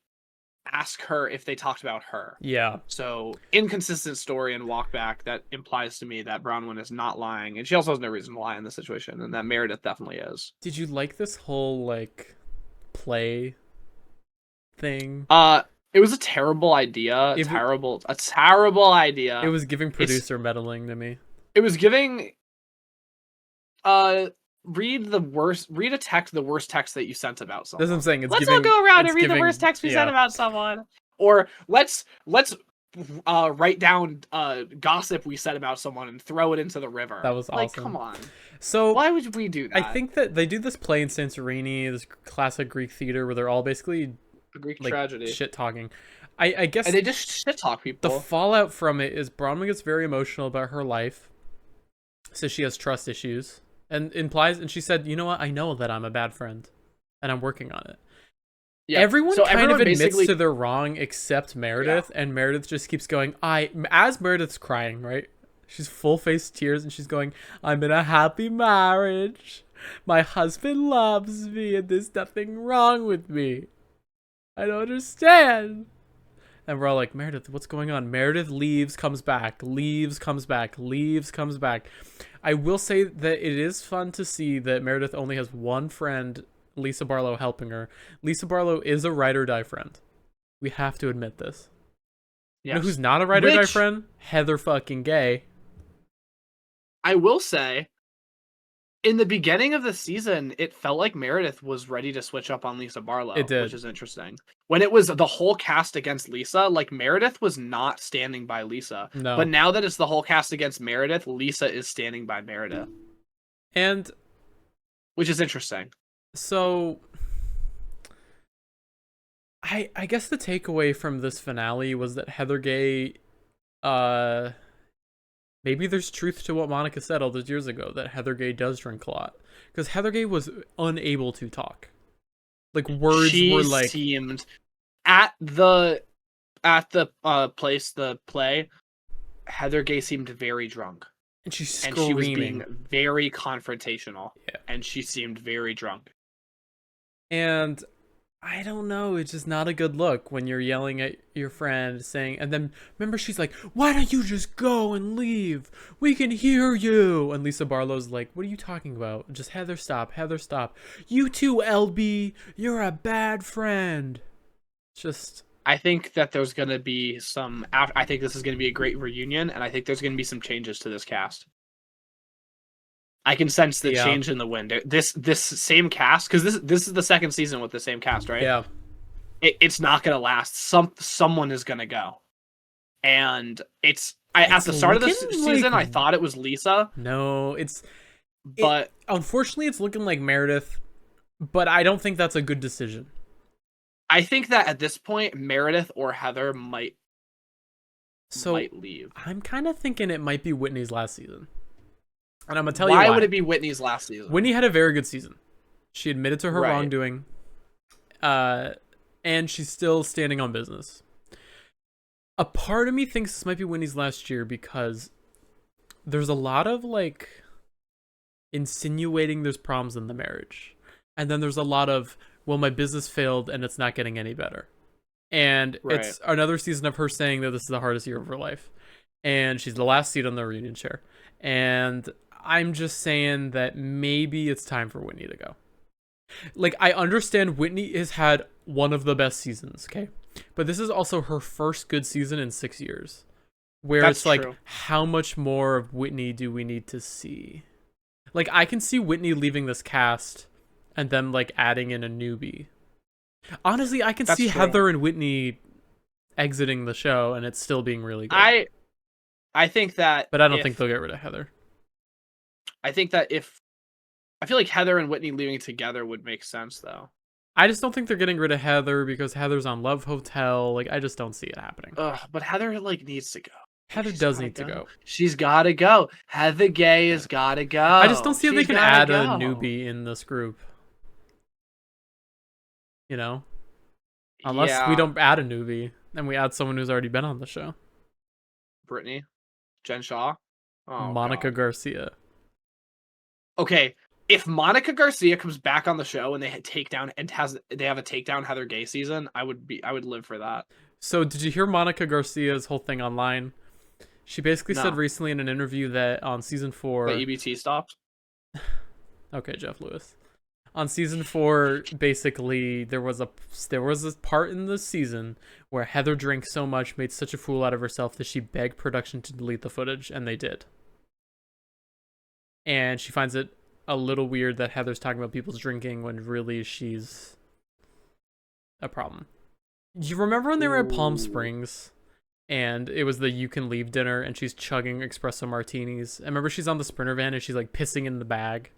A: ask her if they talked about her.
F: Yeah.
A: So inconsistent story and walk back, that implies to me that Bronwyn is not lying, and she also has no reason to lie in this situation, and that Meredith definitely is.
F: Did you like this whole like play thing?
A: It was a terrible idea. A terrible idea.
F: It was giving producer meddling to me.
A: It was giving read the worst text that you sent about someone.
F: That's what I'm saying.
A: Let's all go around and read the worst text we sent about someone. Or let's write down gossip we said about someone and throw it into the river.
F: That was awesome.
A: Like, come on.
F: So
A: why would we do that?
F: I think that they do this play in Santorini, this classic Greek theater where they're all basically
A: Greek
F: like,
A: tragedy.
F: shit talking. I guess
A: and they just shit talk people.
F: The fallout from it is Bronwyn gets very emotional about her life. So she has trust issues. And she said, you know what? I know that I'm a bad friend. And I'm working on it. Yeah. Everyone kind of admits to their wrong except Meredith. Yeah. And Meredith just keeps going, as Meredith's crying, right? She's full-faced tears and she's going, I'm in a happy marriage. My husband loves me and there's nothing wrong with me. I don't understand. And we're all like, Meredith, what's going on? Meredith leaves, comes back, leaves, comes back, leaves, comes back. I will say that it is fun to see that Meredith only has one friend, Lisa Barlow, helping her. Lisa Barlow is a ride or die friend. We have to admit this. Yes. You know who's not a ride or die friend? Heather fucking Gay.
A: I will say, in the beginning of the season, it felt like Meredith was ready to switch up on Lisa Barlow.
F: It did.
A: Which is interesting. When it was the whole cast against Lisa, like Meredith was not standing by Lisa.
F: No.
A: But now that it's the whole cast against Meredith, Lisa is standing by Meredith.
F: And
A: which is interesting.
F: So I guess the takeaway from this finale was that Heather Gay maybe there's truth to what Monica said all those years ago, that Heather Gay does drink a lot. Because Heather Gay was unable to talk. Like, words were like...
A: She seemed... At the play, Heather Gay seemed very drunk.
F: And she's screaming.
A: And she was being very confrontational.
F: Yeah.
A: And she seemed very drunk.
F: And... I don't know, it's just not a good look when you're yelling at your friend saying, and then remember she's like, why don't you just go and leave? We can hear you. And Lisa Barlow's like, what are you talking about? Just Heather, stop. Heather, stop. You too, LB. You're a bad friend. Just...
A: I think that there's going to be some... I think this is going to be a great reunion, and I think there's going to be some changes to this cast. I can sense the change in the wind. This same cast, because this is the second season with the same cast, right?
F: Yeah.
A: It's not gonna last. Someone is gonna go, and at the start of the season, I thought it was Lisa.
F: No,
A: but
F: unfortunately, it's looking like Meredith. But I don't think that's a good decision.
A: I think that at this point, Meredith or Heather might leave.
F: I'm kind of thinking it might be Whitney's last season. And I'm going to tell you why.
A: Why would it be Whitney's last season?
F: Whitney had a very good season. She admitted to her wrongdoing. And she's still standing on business. A part of me thinks this might be Whitney's last year because there's a lot of, like, insinuating there's problems in the marriage. And then there's a lot of, well, my business failed and it's not getting any better. And it's another season of her saying that this is the hardest year of her life. And she's the last seat on the reunion chair. And... I'm just saying that maybe it's time for Whitney to go. Like, I understand Whitney has had one of the best seasons, okay? But this is also her first good season in 6 years. Where it's like, how much more of Whitney do we need to see? Like, I can see Whitney leaving this cast and then, like, adding in a newbie. Honestly, I can see Heather and Whitney exiting the show and it's still being really good.
A: I think that...
F: But I don't think they'll get rid of Heather.
A: I think that I feel like Heather and Whitney leaving together would make sense, though.
F: I just don't think they're getting rid of Heather because Heather's on Love Hotel. Like, I just don't see it happening.
A: But Heather, like, needs to go.
F: Heather does need to go.
A: She's got to go. Heather Gay has got to go.
F: I just don't see how they can add a newbie in this group. You know? Unless we don't add a newbie and we add someone who's already been on the show.
A: Brittany? Jen Shaw?
F: Monica Garcia.
A: Okay, if Monica Garcia comes back on the show and they have a takedown Heather Gay season, I would live for that.
F: So did you hear Monica Garcia's whole thing online? She basically said recently in an interview that on season 4
A: the EBT stopped.
F: Okay, Jeff Lewis. On season 4, basically there was a part in the season where Heather drank so much, made such a fool out of herself that she begged production to delete the footage, and they did. And she finds it a little weird that Heather's talking about people's drinking when really she's a problem. You remember when they were at Palm Springs and it was the you can leave dinner and she's chugging espresso martinis? I remember she's on the Sprinter van and she's like pissing in the bag.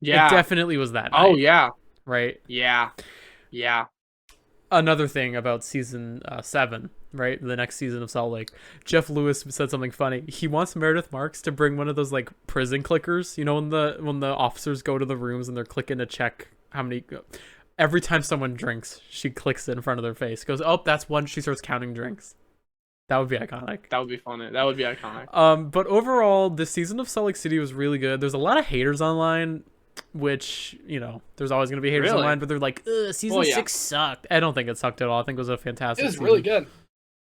A: Yeah.
F: It definitely was that night.
A: Oh, yeah.
F: Right?
A: Yeah. Yeah.
F: Another thing about season 7, right? The next season of Salt Lake. Jeff Lewis said something funny. He wants Meredith Marks to bring one of those like prison clickers. You know, when the officers go to the rooms and they're clicking to check how many. Every time someone drinks, she clicks it in front of their face. Goes, oh, that's one. She starts counting drinks. That would be iconic.
A: That would be funny. That would be iconic.
F: But overall, this season of Salt Lake City was really good. There's a lot of haters online, which, you know, there's always going to be haters online, but they're like, season 6 sucked. I don't think it sucked at all. I think it was a fantastic
A: season.
F: It was
A: really good.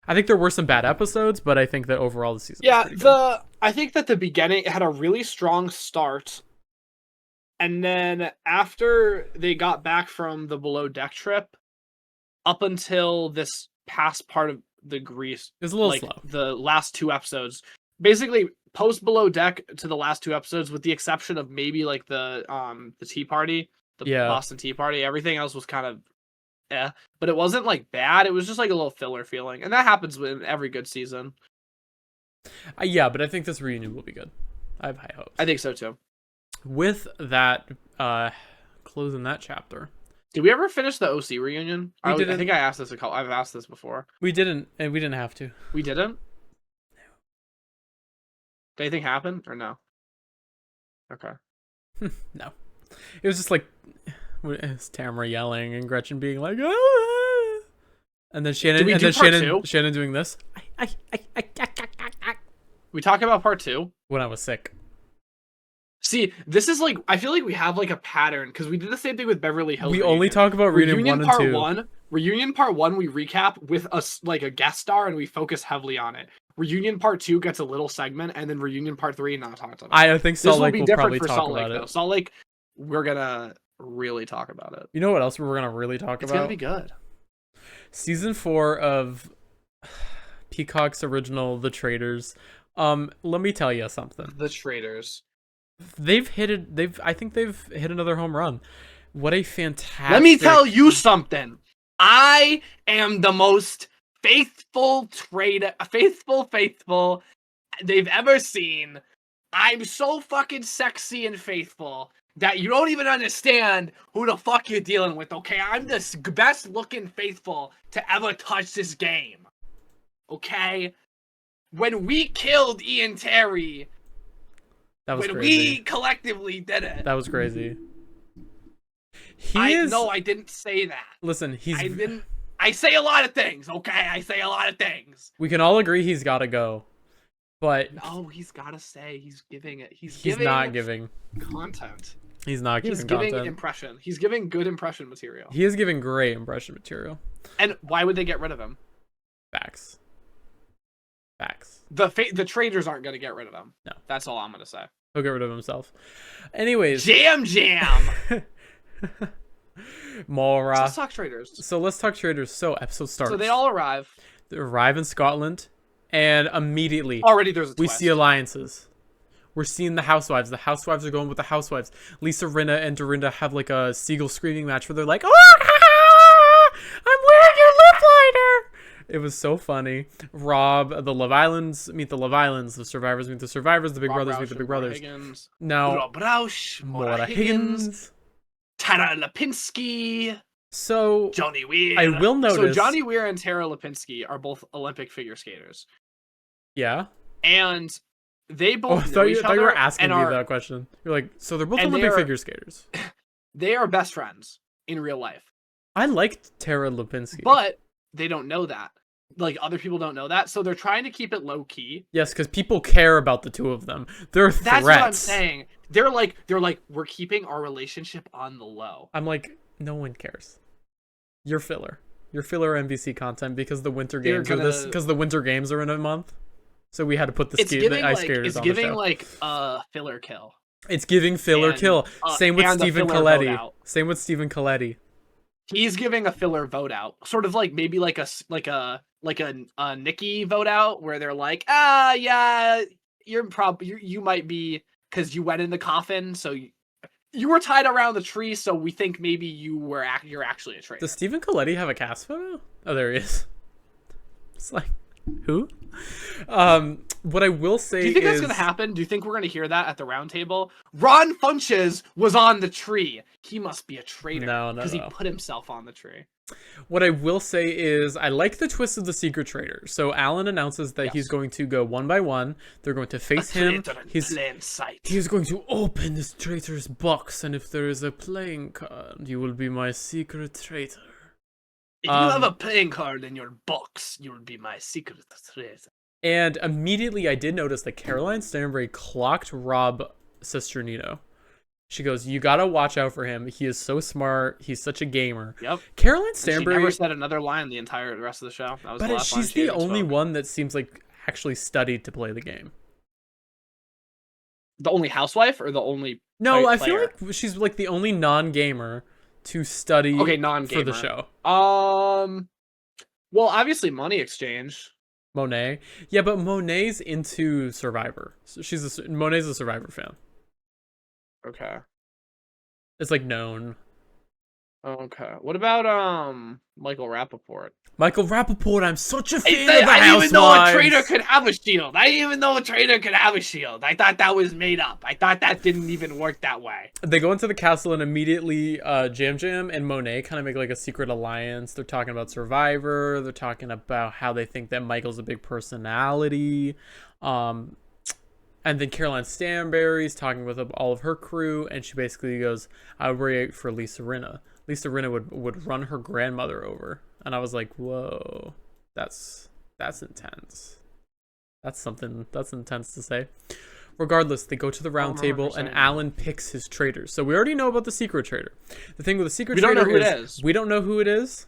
F: I think there were some bad episodes, but I think that overall the season was pretty
A: good. I think that the beginning had a really strong start. And then after they got back from the below deck trip, up until this past part of the Greece,
F: it was a little slow.
A: The last 2 episodes, basically post below deck to the last 2 episodes, with the exception of maybe like the tea party, Boston Tea Party. Everything else was kind of but it wasn't like bad. It was just like a little filler feeling, and that happens in every good season.
F: Yeah, but I think this reunion will be good. I have high hopes.
A: I think so too.
F: With that, closing that chapter.
A: Did we ever finish the OC reunion?
F: We didn't.
A: I think I asked this I've asked this before.
F: We didn't, and we didn't have to.
A: We didn't? No. Did anything happen or no? Okay.
F: No. It was just like it's Tamara yelling and Gretchen being like, ah! And then Shannon doing this.
A: We talk about part 2
F: when I was sick.
A: See, this is like, I feel like we have like a pattern because we did the same thing with Beverly Hills.
F: We only talk about reunion 1 and 2.
A: Reunion part 1, we recap with a guest star and we focus heavily on it. Reunion part 2 gets a little segment, and then reunion part 3 not talked about.
F: I think Salt Lake will probably talk
A: Salt Lake,
F: about it.
A: Though. Salt Lake, we're gonna really talk about it.
F: You know what else we're gonna really talk about?
A: It's gonna be good. Season
F: 4 of Peacock's original, The Traitors. Let me tell you something.
A: The Traitors.
F: I think they've hit another home run. What a fantastic...
A: Let me tell you something. I am the most faithful they've ever seen. I'm so fucking sexy and faithful that you don't even understand who the fuck you're dealing with, okay? I'm the best looking faithful to ever touch this game. Okay? When we killed Ian Terry...
F: That was
A: when
F: crazy.
A: We collectively did it.
F: That was crazy.
A: No, I didn't say that.
F: Listen,
A: I say a lot of things, okay? I say a lot of things.
F: We can all agree he's got to go. But
A: no, he's got to say he's giving it. He's
F: not giving
A: content.
F: He's not giving
A: content.
F: He's
A: giving impression. He's giving good impression material.
F: He is giving great impression material.
A: And why would they get rid of him?
F: Facts.
A: The Traitors aren't going to get rid of him.
F: No.
A: That's all I'm going to say.
F: He'll get rid of himself. Anyways.
A: Jam!
F: Mora.
A: So let's talk Traitors.
F: So episode starts.
A: So they all arrive.
F: They arrive in Scotland, and immediately
A: already there's a twist.
F: We see alliances. We're seeing the housewives. The housewives are going with the housewives. Lisa Rinna and Dorinda have like a seagull screaming match where they're like, oh, I'm wearing your lip liner. It was so funny. Rob, the Love Islands meet the Love Islands. The survivors meet the survivors. The Big Brothers meet the Big Brothers. Now,
A: Rob Roush, Maura Higgins, Tara Lipinski.
F: So
A: Johnny Weir.
F: I will notice.
A: So Johnny Weir and Tara Lipinski are both Olympic figure skaters.
F: Yeah.
A: And they both
F: I thought you were asking me that question. You're like, so they're both Olympic figure skaters.
A: They are best friends in real life.
F: I liked Tara Lipinski.
A: But they don't know that. like other people don't know that, so they're trying to keep it low key.
F: Yes, because people care about the two of them. They're threats.
A: That's what I'm saying. They're like we're keeping our relationship on the low.
F: I'm like, no one cares. You're filler. You're filler NBC content because the winter games because the winter games are in a month. So we had to put the ice skaters on the show.
A: It's giving like a filler kill.
F: It's giving filler kill. Same with Stephen Coletti. Same with Stephen Coletti.
A: He's giving a filler vote out, sort of like maybe like a Nikki vote out, where they're like, yeah, you might be because you went in the coffin, so you were tied around the tree, so we think maybe you're actually a traitor.
F: Does Stephen Coletti have a cast photo? Oh, there he is. It's like, who? What I will say is...
A: Do you think that's going to happen? Do you think we're going to hear that at the round table? Ron Funches was on the tree. He must be a traitor.
F: No.
A: Because he put himself on the tree.
F: What I will say is I like the twist of the secret traitor. So Alan announces that he's going to go one by one. They're going to face him. He's going to open this traitor's box, and if there is a playing card, you will be my secret traitor.
A: If you have a playing card in your box, you will be my secret traitor.
F: And immediately I did notice that Caroline Stanbury clocked Rob Cesternino. She goes, you gotta watch out for him. He is so smart. He's such a gamer.
A: Yep.
F: Caroline Stanbury...
A: She never said another line the entire rest of the show. That was the last
F: she's the only one that seems like actually studied to play the game.
A: The only housewife or the only
F: No, I feel like she's like the only non-gamer to study for the show.
A: Well, obviously Money Exchange.
F: Monet. Yeah, but Monet's into Survivor. So Monet's a Survivor fan.
A: Okay.
F: It's like known.
A: Okay. What about Michael Rappaport?
F: Michael Rappaport, I'm such a fan of the
A: I didn't even know a traitor
F: Housewives.
A: could have a shield. I didn't even know a traitor could have a shield. I thought that was made up. I thought that didn't even work that way.
F: They go into the castle and immediately Jam Jam and Monet kind of make like a secret alliance. They're talking about Survivor. They're talking about how they think that Michael's a big personality. And then Caroline Stanbury's talking with all of her crew, and she basically goes, I would worry for Lisa Rinna. Lisa Rinna would run her grandmother over. And I was like, whoa, that's intense. That's intense to say. Regardless, they go to the round table and Alan picks his traitors. So we already know about the secret traitor. The thing with the secret traitor is we don't know who it is.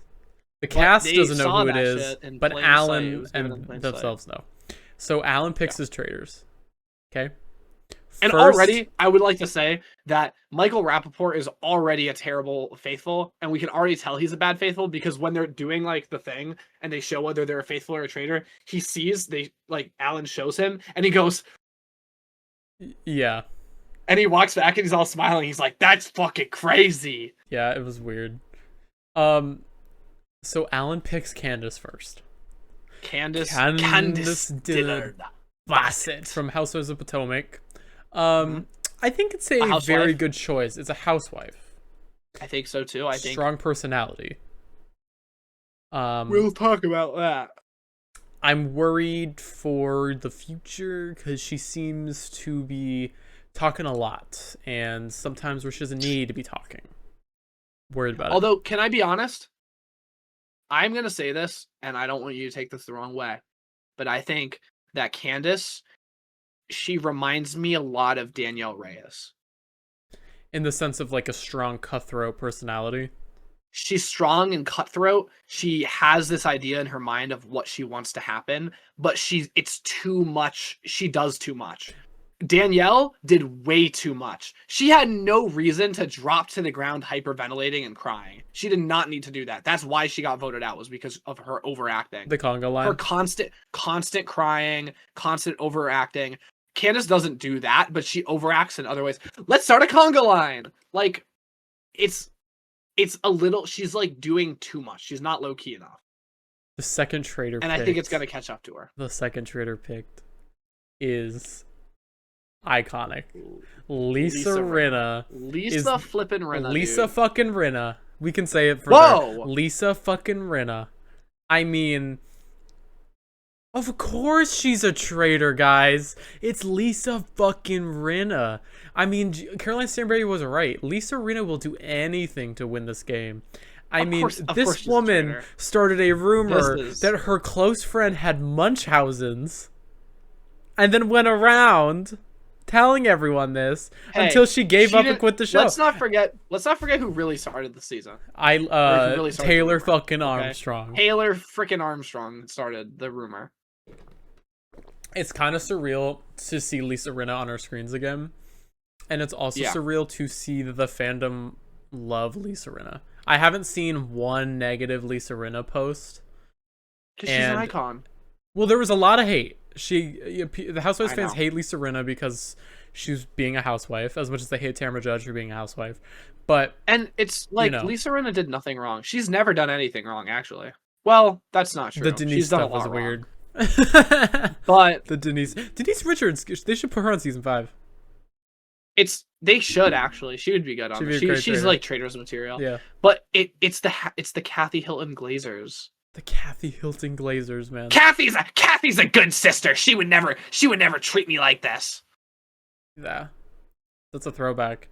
F: The cast doesn't know who it is, but Alan and themselves know. So Alan picks his traitors. Okay.
A: And already, I would like to say that Michael Rappaport is already a terrible faithful, and we can already tell he's a bad faithful because when they're doing like the thing and they show whether they're a faithful or a traitor, he sees Alan shows him and he goes,
F: yeah.
A: And he walks back and he's all smiling. He's like, "That's fucking crazy."
F: Yeah, it was weird. So Alan picks Candace first.
A: Candace Dillard
F: Bassett from Housewives of Potomac. I think it's a very good choice. It's a housewife.
A: I think so too. I think
F: strong personality.
A: We'll talk about that.
F: I'm worried for the future because she seems to be talking a lot, and sometimes where she doesn't need to be talking. Worried about it.
A: Although, can I be honest? I'm gonna say this, and I don't want you to take this the wrong way, but I think that Candace, she reminds me a lot of Danielle Reyes.
F: In the sense of like a strong cutthroat personality?
A: She's strong and cutthroat. She has this idea in her mind of what she wants to happen, but it's too much. She does too much. Danielle did way too much. She had no reason to drop to the ground hyperventilating and crying. She did not need to do that. That's why she got voted out, was because of her overacting.
F: The conga line.
A: Her constant crying, constant overacting. Candace doesn't do that, but she overacts in other ways. Let's start a conga line. Like, it's a little, she's like doing too much. She's not low key enough.
F: The second traitor
A: I think it's going to catch up to her.
F: The second traitor picked is iconic. Lisa Rinna.
A: Lisa flippin' Rinna.
F: Lisa
A: dude.
F: Fucking Rinna. We can say it for
A: Whoa!
F: Lisa fucking Rinna. I mean, of course she's a traitor, guys. It's Lisa fucking Rinna. I mean, Caroline Stanbury was right. Lisa Rinna will do anything to win this game. I mean,
A: of course
F: this
A: she's a
F: woman
A: traitor.
F: started a rumor
A: This is-
F: that her close friend had Munchausen's, and then went around telling everyone this until she gave up and quit the show.
A: Let's not forget who really started the season. Really started
F: Taylor
A: the rumor,
F: fucking Armstrong.
A: Taylor freaking Armstrong started the rumor.
F: It's kind of surreal to see Lisa Rinna on our screens again, and it's also surreal to see the fandom love Lisa Rinna. I haven't seen one negative Lisa Rinna post.
A: Because she's an icon.
F: Well, there was a lot of hate. The Housewives fans
A: know.
F: hate Lisa Rinna because she's being a housewife, as much as they hate Tamra Judge for being a housewife. And
A: it's like, Lisa Rinna did nothing wrong. She's never done anything wrong, actually. Well, that's not true.
F: The Denise
A: She's done
F: stuff
A: a lot
F: was weird.
A: But
F: the Denise Richards, they should put her on season 5.
A: They should actually. She would be good on it. She's like Traitors material.
F: Yeah.
A: But it's the Kathy Hilton Glazers.
F: The Kathy Hilton Glazers, man.
A: Kathy's a good sister. She would never treat me like this.
F: Yeah. That's a throwback.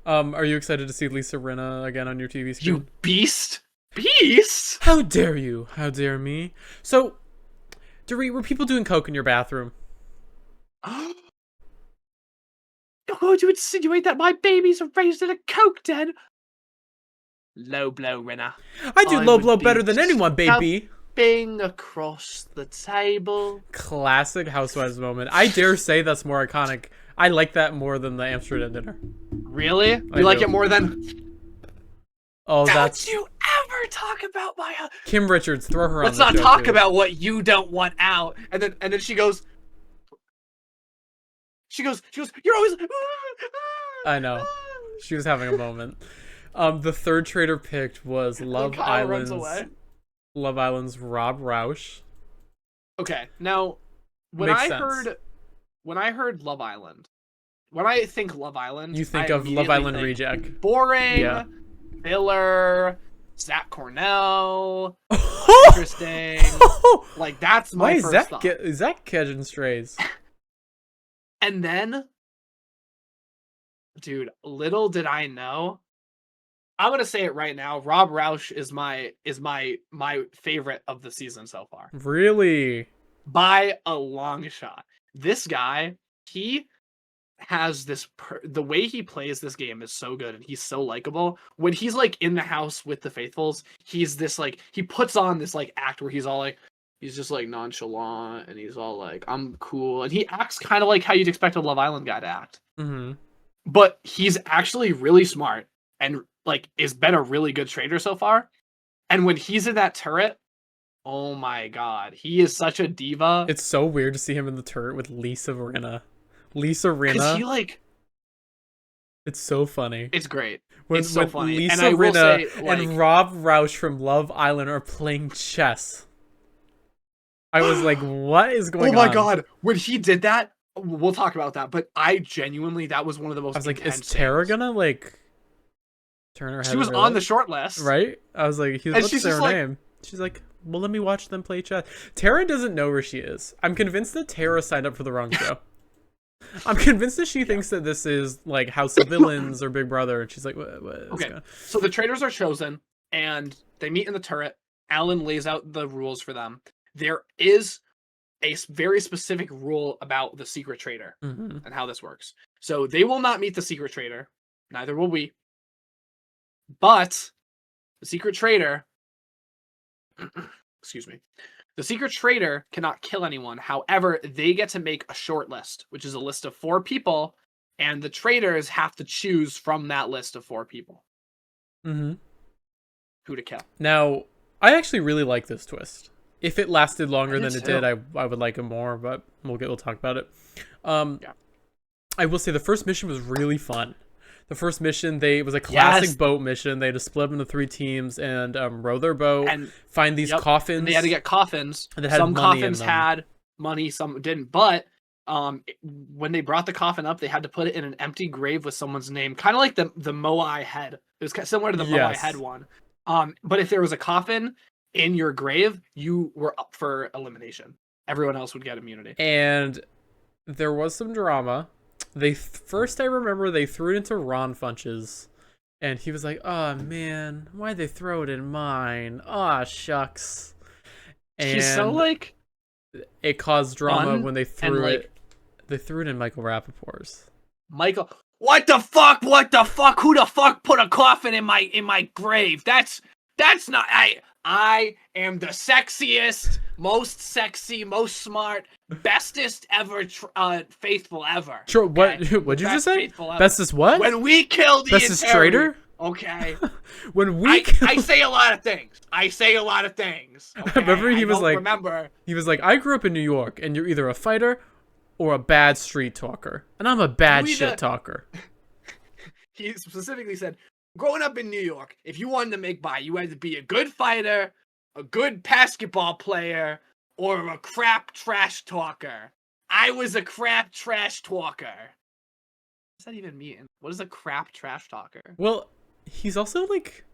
F: Are you excited to see Lisa Rinna again on your TV screen?
A: You beast? Beast?
F: How dare you? How dare me? So, Dorit, were people doing coke in your bathroom?
A: Oh, would you insinuate that my babies are raised in a coke den? Low blow, Rinna.
F: I do low blow better than anyone, baby.
A: Jumping across the table.
F: Classic Housewives moment. I dare say that's more iconic. I like that more than the Amsterdam dinner.
A: Really? You like it more than...
F: Oh,
A: Don't you ever talk about my...
F: Kim Richards, throw her on
A: Let's
F: the
A: not
F: show,
A: talk
F: too.
A: about what you don't want out. And then she goes... She goes, you're always...
F: I know. She was having a moment. The third traitor picked was Love Island's Rob Roush.
A: Okay, now when
F: Makes
A: I heard Love Island, when I think Love Island,
F: You think of Love Island Reject.
A: Boring,
F: Yeah.
A: filler, Zach Cornell, interesting. Like that's my
F: Why is
A: first thought.
F: is that catching strays?
A: And then, dude, little did I know. I'm gonna say it right now. Rob Roush is my favorite of the season so far.
F: Really?
A: By a long shot. This guy, he has this the way he plays this game is so good, and he's so likable. When he's like in the house with the faithfuls, he's this like he puts on this like act where he's all like he's just like nonchalant and he's all like I'm cool, and he acts kind of like how you'd expect a Love Island guy to act.
F: Mm-hmm.
A: But he's actually really smart and like has been a really good trader so far. And when he's in that turret, oh my god, he is such a diva.
F: It's so weird to see him in the turret with Lisa Rinna. Lisa Rinna.
A: Because he like,
F: it's so funny.
A: it's great.
F: When,
A: it's so
F: when
A: funny.
F: Lisa
A: And I will
F: Rinna
A: say, like,
F: and Rob Roush from Love Island are playing chess. I was like, what is going on?
A: oh my god, when he did that, we'll talk about that. But I genuinely, that was one of the most.
F: I was like, is
A: intense
F: Tara
A: things.
F: gonna like turn her head?
A: She was
F: over
A: on
F: that?
A: the short list,
F: Right? I was like,
A: And
F: what's
A: she's
F: her
A: just like-
F: name? She's like, well, let me watch them play chess. Tara doesn't know where she is. I'm convinced that Tara signed up for the wrong show. I'm convinced that she thinks that this is like House of Villains or Big Brother, and she's like, what
A: Okay, so the traitors are chosen, and they meet in the turret. Alan lays out the rules for them. There is a very specific rule about the secret traitor
F: Mm-hmm.
A: and how this works. So they will not meet the secret traitor. Neither will we. But the secret traitor, excuse me, the secret traitor cannot kill anyone. However, they get to make a short list, which is a list of 4 people, and the traitors have to choose from that list of 4 people
F: Mm-hmm.
A: who to kill.
F: Now, I actually really like this twist. If it lasted longer
A: I
F: than
A: did
F: it
A: too.
F: did, I would like it more, but we'll talk about it.
A: Yeah.
F: I will say the first mission was really fun. The first mission, it was a classic
A: Yes.
F: boat mission. They had to split up into 3 teams and row their boat,
A: And
F: find these
A: Yep.
F: coffins.
A: And they had to get coffins.
F: that had
A: Some
F: money in
A: coffins
F: them.
A: had money, some didn't. But when they brought the coffin up, they had to put it in an empty grave with someone's name, kind of like the Moai head. It was similar to the Moai
F: Yes.
A: head one. But if there was a coffin in your grave, you were up for elimination. Everyone else would get immunity.
F: And there was some drama. First, I remember they threw it into Ron Funches, And he was like, "Oh man, why'd they throw it in mine? Aw, shucks." And
A: He's so like
F: it caused drama when they threw
A: like,
F: it. They threw it in Michael Rappaport's.
A: Michael, what the fuck? What the fuck? Who the fuck put a coffin in my grave? That's not. I am the sexiest, most sexy, most smart, bestest ever, faithful ever.
F: Sure.
A: Okay?
F: What'd you just say?
A: Faithful ever.
F: Bestest what?
A: When we killed the
F: Bestest traitor?
A: Okay.
F: When we
A: I say a lot of things. I say a lot of things. Okay?
F: Remember he was like,
A: remember.
F: He was like, I grew up in New York, and you're either a fighter or a bad street talker, and I'm a bad shit talker.
A: He specifically said, growing up in New York, if you wanted to make by, you had to be a good fighter, a good basketball player, or a crap trash talker. I was a crap trash talker. What does that even mean? What is a crap trash talker?
F: Well, he's also like,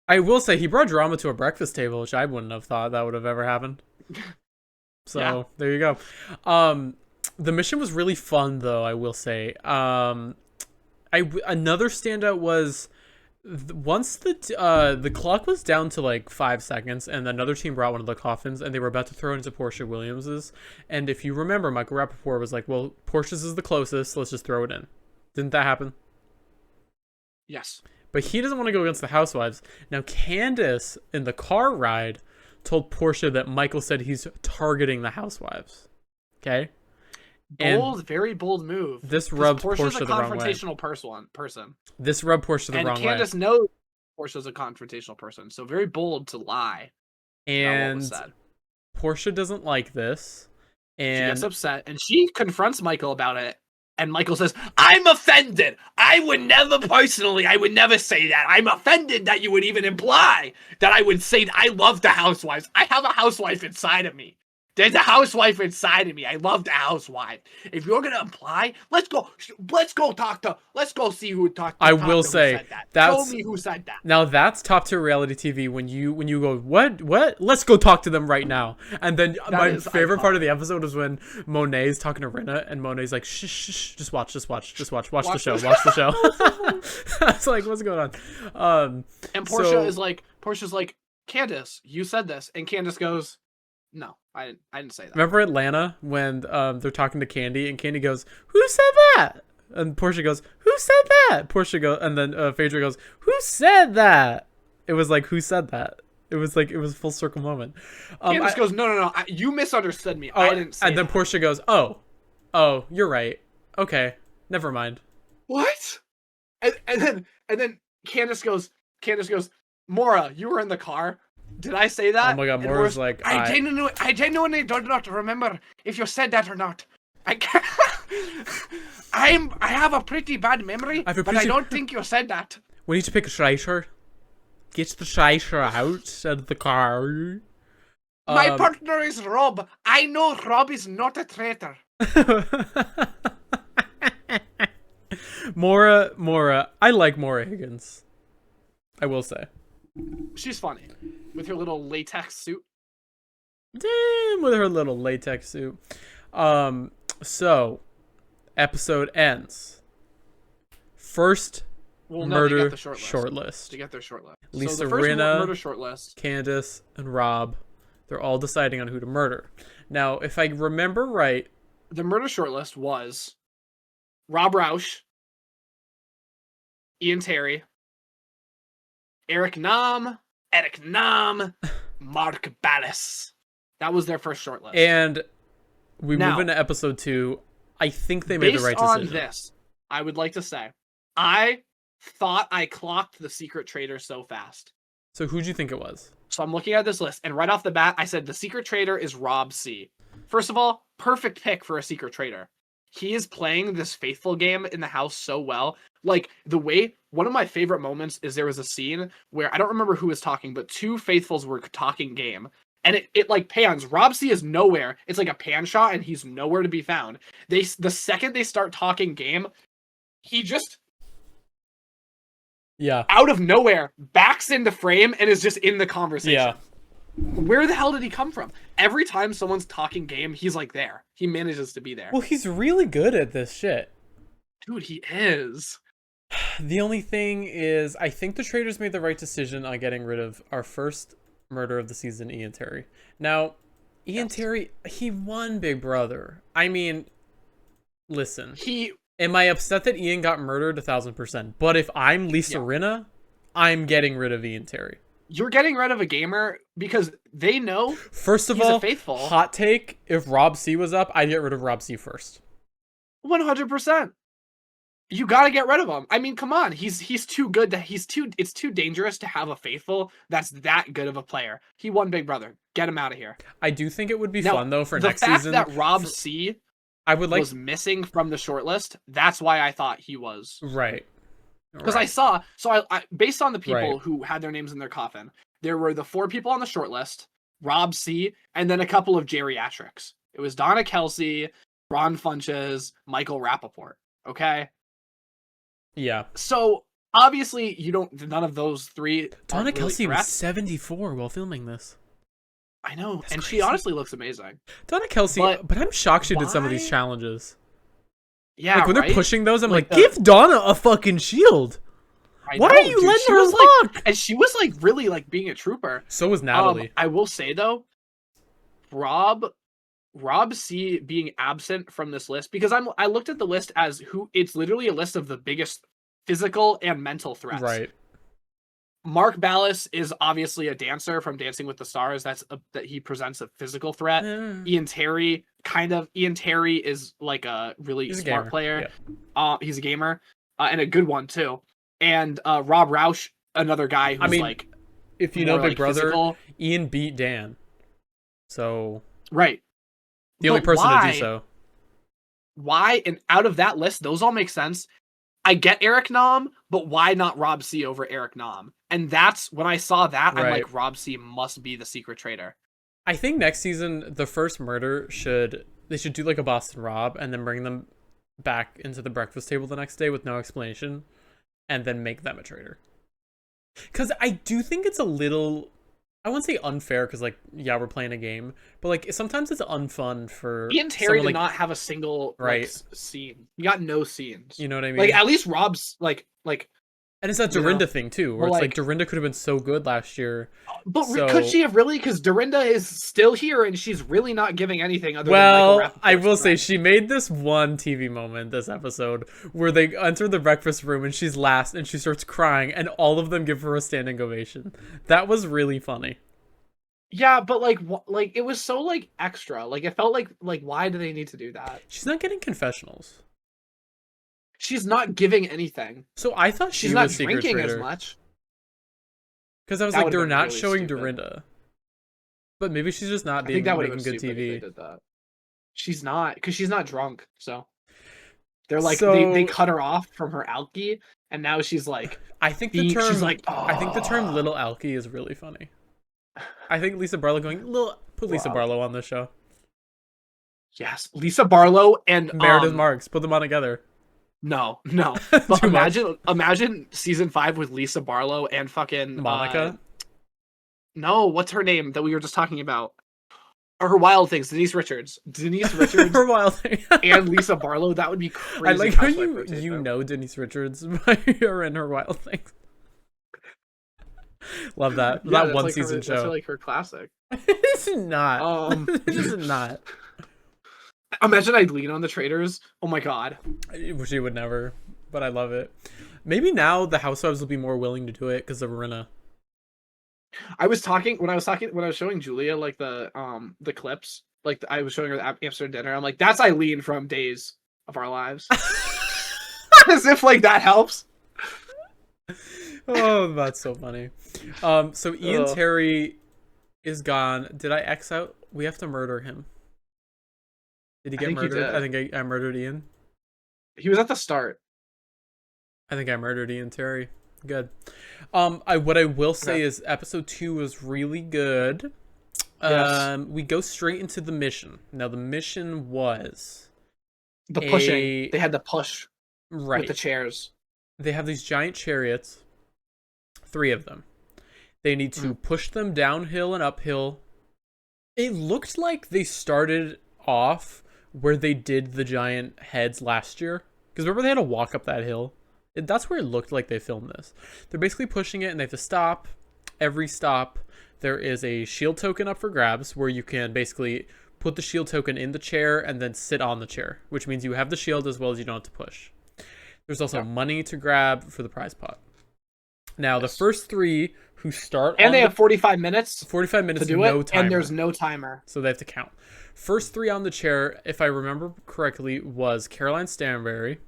F: I will say he brought drama to a breakfast table, which I wouldn't have thought that would have ever happened. So yeah. There you go. The mission was really fun, though. I will say. Another standout was once the clock was down to like 5 seconds, and another team brought one of the coffins, and they were about to throw it into Portia Williams's. And if you remember, Michael Rappaport was like, "Well, Portia's is the closest. Let's just throw it in." Didn't that happen?
A: Yes.
F: But he doesn't want to go against the housewives. Now, Candace in the car ride told Portia that Michael said he's targeting the housewives. Okay.
A: Bold, very bold move.
F: This rubbed
A: Portia's
F: Portia the wrong way.
A: confrontational person.
F: This rubbed Portia the wrong way.
A: And Candace knows Portia's a confrontational person, so very bold to lie.
F: And Portia doesn't like this. And
A: she gets upset, and she confronts Michael about it. And Michael says, "I'm offended. I would never say that. I'm offended that you would even imply that I would say that I love the housewives. I have a housewife inside of me. There's a housewife inside of me. I love the housewife. If you're gonna imply, let's go see who talked.
F: I will say
A: show me who said that.
F: Now that's top tier reality TV when you go, what? Let's go talk to them right now. And then my favorite part of the episode is when Monet's talking to Rinna, and Monet's like, shh, just watch the show. I was like, what's going on?
A: And Portia's like, Candace, you said this, and Candace goes, "No, I didn't say that."
F: Remember Atlanta when they're talking to Candy, and Candy goes, "Who said that?" And Portia goes, "Who said that?" Portia goes, and then Phaedra goes, "Who said that?" It was like, who said that? It was like, it was a full circle moment.
A: Candace goes, no, you misunderstood me. I didn't say
F: that. And then Portia goes, oh, you're right. Okay, never mind.
A: What? And then Candace goes, "Mora, you were in the car. Did I say that?"
F: Oh my god, Mora's like,
A: I genuinely do not remember if you said that or not. I can't. I have a pretty bad memory, but I don't think you said that.
F: We need to pick a traitor. Get the traitor out of the car.
A: My partner is Rob. I know Rob is not a traitor.
F: Mora. I like Mora Higgins. I will say.
A: She's funny. With her little latex suit.
F: Damn, with her little latex suit. So, episode ends. First murder shortlist.
A: To get their shortlist.
F: Lisa,
A: so the first
F: Rinna,
A: murder shortlist.
F: Candace, and Rob. They're all deciding on who to murder. Now, if I remember right,
A: the murder shortlist was Rob Roush, Ian Terry, Eric Nam, Mark Ballas. That was their first shortlist.
F: And we move into episode 2. I think they made the right decision.
A: Based on this, I would like to say, I thought I clocked the secret traitor so fast.
F: So who'd you think it was?
A: So I'm looking at this list, and right off the bat, I said the secret traitor is Rob C. First of all, perfect pick for a secret traitor. He is playing this faithful game in the house so well. Like, the way, one of my favorite moments is there was a scene where, I don't remember who was talking, but two faithfuls were talking game. And it like pans. Rob C is nowhere. It's like a pan shot, and he's nowhere to be found. The second they start talking game, he just, out of nowhere, backs into frame and is just in the conversation.
F: Yeah.
A: Where the hell did he come from? Every time someone's talking game, he's like there. He manages to be there.
F: Well, he's really good at this shit.
A: Dude, he is.
F: The only thing is, I think the Traitors made the right decision on getting rid of our first murder of the season, Ian Terry. Now, Ian Terry, he won Big Brother. I mean, listen. Am I upset that Ian got murdered? 1,000%. But if I'm Lisa Rinna, I'm getting rid of Ian Terry.
A: You're getting rid of a gamer because they know.
F: First of all, hot take: if Rob C was up, I'd get rid of Rob C first.
A: 100%. You got to get rid of him. I mean, come on. He's too good. It's too dangerous to have a faithful that's that good of a player. He won Big Brother. Get him out of here.
F: I do think it would be fun though for next season.
A: The fact that Rob C was missing from the shortlist. That's why I thought he was
F: right.
A: Because I saw, I based on the people who had their names in their coffin, there were the 4 people on the short list, Rob C, and then a couple of geriatrics. It was Donna Kelsey, Ron Funches, Michael Rappaport. Okay?
F: Yeah.
A: So, obviously, none of those 3.
F: Donna Kelsey was 74 while filming this.
A: I know,
F: That's
A: and
F: crazy.
A: she honestly looks amazing.
F: Donna Kelsey, but I'm shocked she did some of these challenges.
A: Yeah,
F: like when they're pushing those, I'm like, give Donna a fucking shield. Why are you letting her walk?
A: And she was like really like being a trooper.
F: So was Natalie.
A: I will say though, Rob C being absent from this list because I looked at the list as it's literally a list of the biggest physical and mental threats.
F: Right.
A: Mark Ballas is obviously a dancer from Dancing with the Stars. That he presents a physical threat. Ian Terry is like a really smart player. Yeah. He's a gamer and a good one too. And Rob Roush, another guy who's like,
F: if you know Big Brother, physical. Ian beat Dan. So
A: the
F: only person to do so.
A: Why? And out of that list, those all make sense. I get Eric Nam, but why not Rob C over Eric Nam? And that's when I saw that, I'm like, Rob C must be the secret traitor.
F: I think next season, the first murder they should do like a Boston Rob and then bring them back into the breakfast table the next day with no explanation and then make them a traitor. Because I do think it's a little, I wouldn't say unfair because like, yeah, we're playing a game, but like sometimes it's unfun for
A: Ian Terry did not have a single scene. You got no scenes.
F: You know what I mean?
A: Like at least Rob's like
F: and it's that Dorinda thing too, where it's like Dorinda could have been so good last year.
A: But could she have really? Because Dorinda is still here and she's really not giving anything other than Michael Rappaport's
F: I will say she made this one TV moment this episode where they enter the breakfast room and she's last and she starts crying and all of them give her a standing ovation. That was really funny.
A: Yeah, but like it was so like extra. Like it felt like why do they need to do that?
F: She's not getting confessionals.
A: She's not giving anything.
F: So I thought she's
A: not
F: was
A: drinking
F: traitor.
A: As much.
F: Because I was like, they're not really showing Dorinda. But maybe she's just not making good TV.
A: Did that. She's not, because she's not drunk. So they're like they cut her off from her alky, and now she's like.
F: I think the term I think the term "little alky" is really funny. I think Lisa Barlow put Lisa Barlow on the show.
A: Yes, Lisa Barlow and
F: Meredith Marks, put them on together.
A: No. But imagine season 5 with Lisa Barlow and fucking
F: Monica.
A: No, what's her name that we were just talking about? Or her Wild Things, Denise Richards.
F: Her Wild Thing.
A: And Lisa Barlow. That would be crazy.
F: I like how you know Denise Richards by her and her Wild Things. Love that.
A: Yeah,
F: that one season show.
A: That's like her classic.
F: It's not. It is not.
A: Imagine I'd on the Traitors. Oh my god.
F: She would never, but I love it. Maybe now the Housewives will be more willing to do it because of Rinna.
A: I was showing Julia like the clips, like I was showing her the Amsterdam dinner. I'm like, that's Eileen from Days of Our Lives. As if like that helps.
F: Oh, that's so funny. So Ian Terry is gone. Did I X out? We have to murder him. Did he get murdered? I think I murdered Ian.
A: He was at the start.
F: I think I murdered Ian Terry. Good. What I will say is episode 2 was really good.
A: Yes.
F: We go straight into the mission. Now the mission was
A: the pushing. They had to push with the chairs.
F: They have these giant chariots. 3 of them. They need to push them downhill and uphill. It looked like they started off where they did the giant heads last year. Because remember they had to walk up that hill? That's where it looked like they filmed this. They're basically pushing it, and they have to stop. Every stop, there is a shield token up for grabs, where you can basically put the shield token in the chair and then sit on the chair, which means you have the shield as well as you don't have to push. There's also money to grab for the prize pot. Now, the first 3 who start
A: and they have 45 minutes.
F: 45 minutes
A: to do
F: no
A: it,
F: timer.
A: and there's no timer.
F: So they have to count. First 3 on the chair, if I remember correctly, was Caroline Stanberry.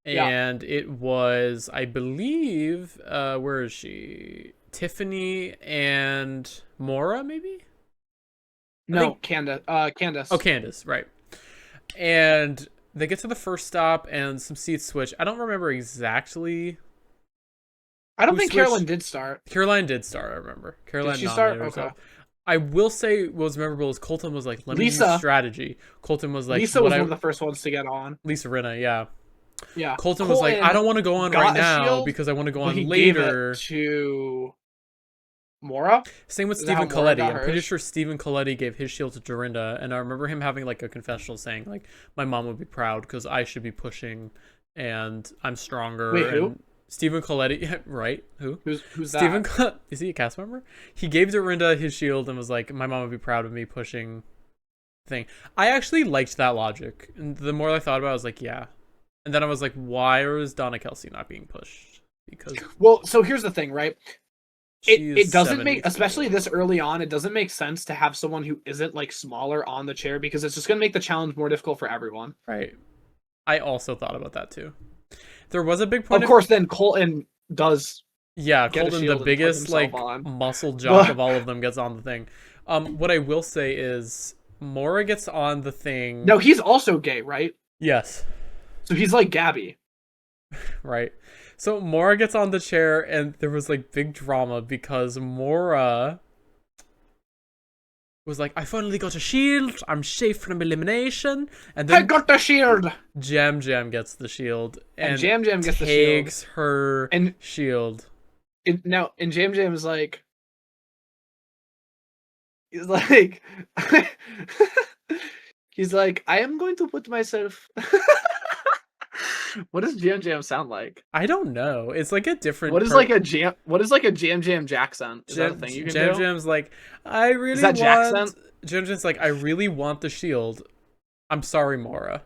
F: And it was, I believe, where is she? Tiffany and Maura, maybe?
A: No, Candace. Candace.
F: Oh, Candace, right. And they get to the first stop, and some seats switch. I don't remember exactly.
A: I don't think Caroline did start.
F: Caroline did start, I remember. Caroline
A: did she start?
F: Okay. I will say what was memorable is Colton was like, let me use strategy. Colton was like...
A: Lisa was one of the first ones to get on.
F: Lisa Rinna, yeah.
A: Yeah.
F: Colton was like, I don't want to go on right now because I want to go on later.
A: Gave it to Maura?
F: Same with Stephen Coletti. I'm pretty sure Stephen Coletti gave his shield to Dorinda, and I remember him having like a confessional saying like, my mom would be proud because I should be pushing and I'm stronger.
A: Wait, who?
F: And Stephen Coletti, right? Who?
A: Who's
F: Stephen
A: that?
F: Is he a cast member? He gave Dorinda his shield and was like, my mom would be proud of me pushing thing. I actually liked that logic. And the more I thought about it, I was like, yeah. And then I was like, why is Donna Kelsey not being pushed? Because
A: well, so here's the thing, right? It doesn't make, especially this early on, it doesn't make sense to have someone who isn't like smaller on the chair because it's just going to make the challenge more difficult for everyone.
F: Right. I also thought about that too. There was a big point.
A: Of course, then Colton does.
F: Yeah, Colton, the biggest like muscle jock of all of them, gets on the thing. What I will say is Maura gets on the thing.
A: No, he's also gay, right?
F: Yes.
A: So he's like Gabby.
F: Right. So Maura gets on the chair, and there was like big drama because Maura was like, I finally got a shield. I'm safe from elimination. And then
A: I got the shield.
F: Jam Jam gets the shield.
A: And Jam Jam gets the shield.
F: Takes her shield.
A: And Jam Jam is like, he's like, he's like, I am going to put myself. What does Jam Jam sound like?
F: I don't know. It's like a different.
A: What is like a Jam? What is like a Jam Jam Jackson? Is that a thing you can
F: Jam
A: do?
F: Jam's like, I really
A: is that
F: want.
A: Jackson?
F: Jam Jam's like, I really want the shield. I'm sorry, Maura.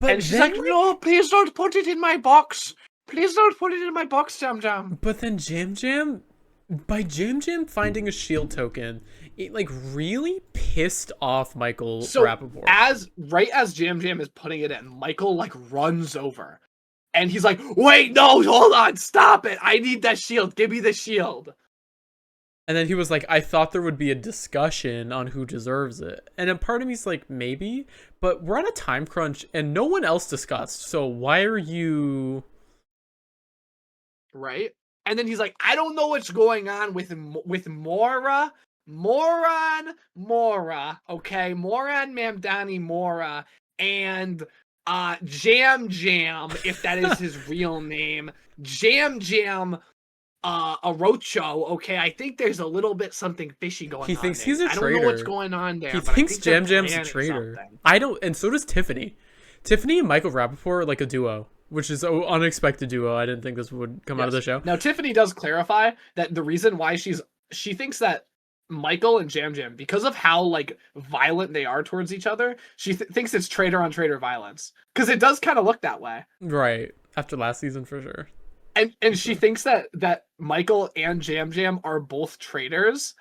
A: But and she's like, no, please don't put it in my box. Please don't put it in my box, Jam Jam.
F: But then Jam Jam, by Jam Jam finding a shield token, it like really pissed off Michael Rappaport.
A: Right as Jam Jam is putting it in, Michael like runs over, and he's like, "Wait, no, hold on, stop it! I need that shield. Give me the shield."
F: And then he was like, "I thought there would be a discussion on who deserves it," and then part of me's like, maybe, but we're on a time crunch, and no one else discussed. So why are you?
A: Right. And then he's like, I don't know what's going on with Maura. Okay, Moran Mamdani Maura, and Jam Jam, if that is his real name. Jam Jam Arocho, okay, I think there's a little bit something fishy going on.
F: He thinks
A: there.
F: he's a traitor.
A: I don't know what's going on there.
F: He thinks Jam Jam's a traitor. Something. I don't, and so does Tiffany. Tiffany and Michael Rappaport are like a duo, which is an unexpected duo. I didn't think this would come out of the show.
A: Now, Tiffany does clarify that the reason why she thinks that Michael and Jam Jam, because of how like violent they are towards each other, she thinks it's traitor on traitor violence, because it does kind of look that way.
F: Right, after last season for sure.
A: And she thinks that Michael and Jam Jam are both traitors,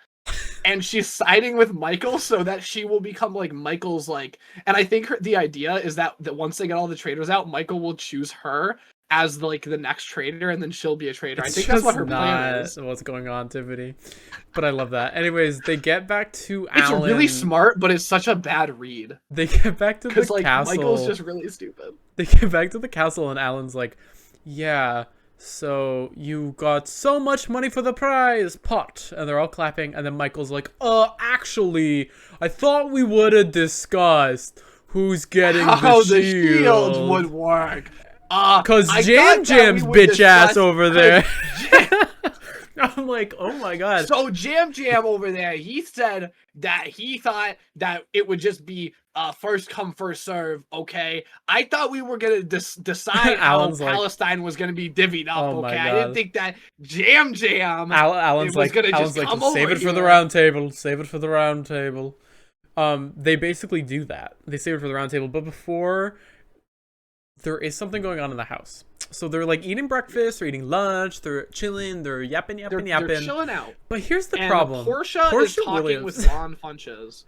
A: and she's siding with Michael so that she will become like Michael's like. And I think the idea is that once they get all the traitors out, Michael will choose her as like the next traitor, and then she'll be a traitor. I think that's what her plan is.
F: What's going on, Tiffany? But I love that. Anyways, they get back to Alan.
A: It's really smart, but it's such a bad read.
F: They get back to the
A: like,
F: castle.
A: Michael's just really stupid.
F: They get back to the castle, and Alan's like, "Yeah, so you got so much money for the prize pot," and they're all clapping. And then Michael's like, actually, I thought we would have discussed who's getting
A: how
F: the
A: shields would work."
F: Cause Jam Jam's bitch ass over there. I'm like, oh my god.
A: So Jam over there, he said that he thought that it would just be first come first serve. Okay, I thought we were gonna decide how Palestine was gonna be divvied up.
F: Oh
A: okay, I didn't think that Jam.
F: Alan's like, save it for the round table. Save it for the round table. They basically do that. They save it for the round table, but before, there is something going on in the house. So they're like eating breakfast, they're eating lunch, they're chilling, they're yapping.
A: They're chilling out.
F: But here's the problem.
A: Portia is talking with Ron Funches.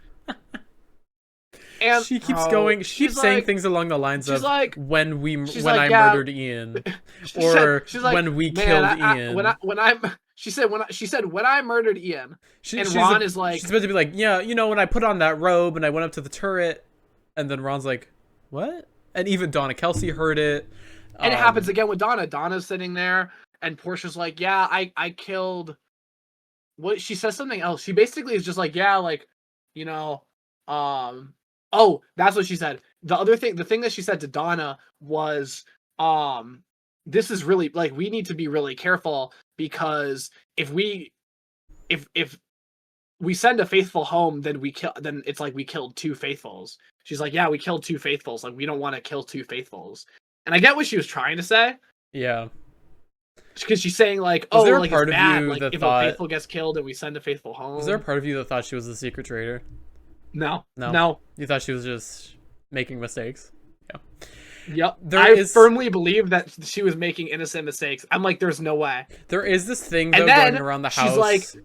A: And
F: she keeps going. She keeps saying things along the lines of when I murdered Ian, or when we killed Ian.
A: She said when I murdered Ian. Ron is like,
F: she's supposed to be like, yeah, you know, when I put on that robe and I went up to the turret, and then Ron's like, what? And even Donna Kelsey heard it.
A: And it happens again with Donna. Donna's sitting there, and Portia's like, yeah, I killed. What? She says something else. She basically is just like, yeah, like, you know, oh, that's what she said. The thing that she said to Donna was, this is really, like, we need to be really careful, because if we send a faithful home, then it's like we killed two faithfuls. She's like, yeah, we killed two faithfuls. Like, we don't want to kill two faithfuls. And I get what she was trying to say.
F: Yeah.
A: Because she's saying, like, oh, like, it's bad. Like, if a faithful gets killed and we send a faithful home.
F: Was there a part of you that thought she was a secret traitor?
A: No.
F: You thought she was just making mistakes?
A: Yeah. Yep. I firmly believe that she was making innocent mistakes. I'm like, there's no way.
F: There is this thing, though, going around the house.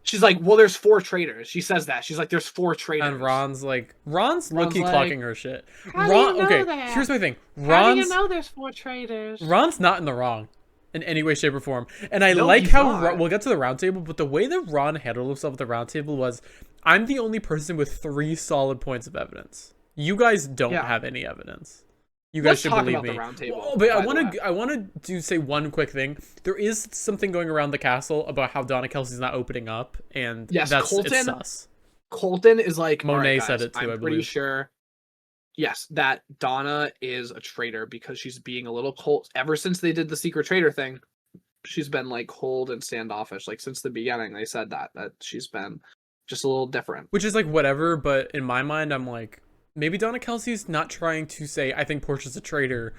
A: She's like, well, there's 4 traitors. She says that. She's like, there's 4 traitors.
F: And Ron's low-key clocking her shit.
A: How do you know that?
F: Here's my thing.
A: How do you know there's 4 traitors?
F: Ron's not in the wrong in any way, shape, or form. And I like how we'll get to the round table, but the way that Ron handled himself at the round table was, I'm the only person with 3 solid points of evidence. You guys don't have any evidence. You guys should believe me. But I want to say one quick thing. There is something going around the castle about how Donna Kelsey's not opening up, and it's sus.
A: Colton is like,
F: Monet said it too, I believe.
A: I'm pretty sure. Yes, that Donna is a traitor because she's being a little cold. Ever since they did the secret traitor thing, she's been like cold and standoffish. Like since the beginning, they said that she's been just a little different.
F: Which is like whatever, but in my mind, I'm like, maybe Donna Kelsey's not trying to say I think Portia's a traitor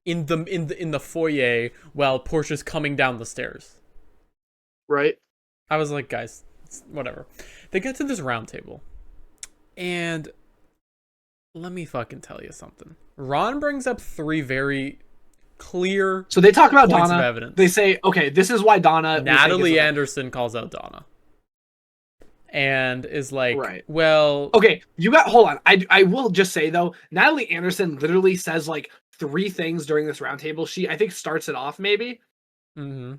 F: in the foyer while Portia's coming down the stairs.
A: Right.
F: I was like, guys, whatever. They get to this round table, and let me fucking tell you something. Ron brings up 3 very clear.
A: So they talk about
F: points
A: Donna.
F: Of evidence.
A: They say, okay, this is why Donna.
F: Natalie Anderson calls out Donna. And is like,
A: right.
F: Well,
A: okay, hold on. I will just say though, Natalie Anderson literally says like 3 things during this roundtable. She, I think, starts it off maybe.
F: Mm-hmm.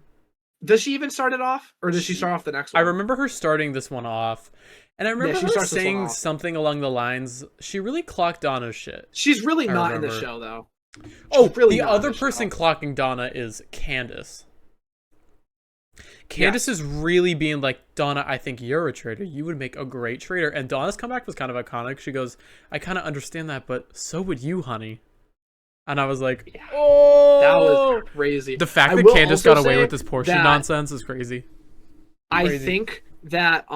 A: Does she even start it off, or does she start off the next one?
F: I remember her starting this one off, and I remember her saying something along the lines. She really clocked Donna's shit.
A: She's really not in the show though.
F: The other person clocking Donna is Candace. Candace is really being like, Donna, I think you're a traitor. You would make a great traitor. And Donna's comeback was kind of iconic. She goes, I kind of understand that, but so would you, honey. And I was like, oh,
A: that was crazy.
F: The fact that Candace got away with this Portia nonsense is crazy.
A: I think that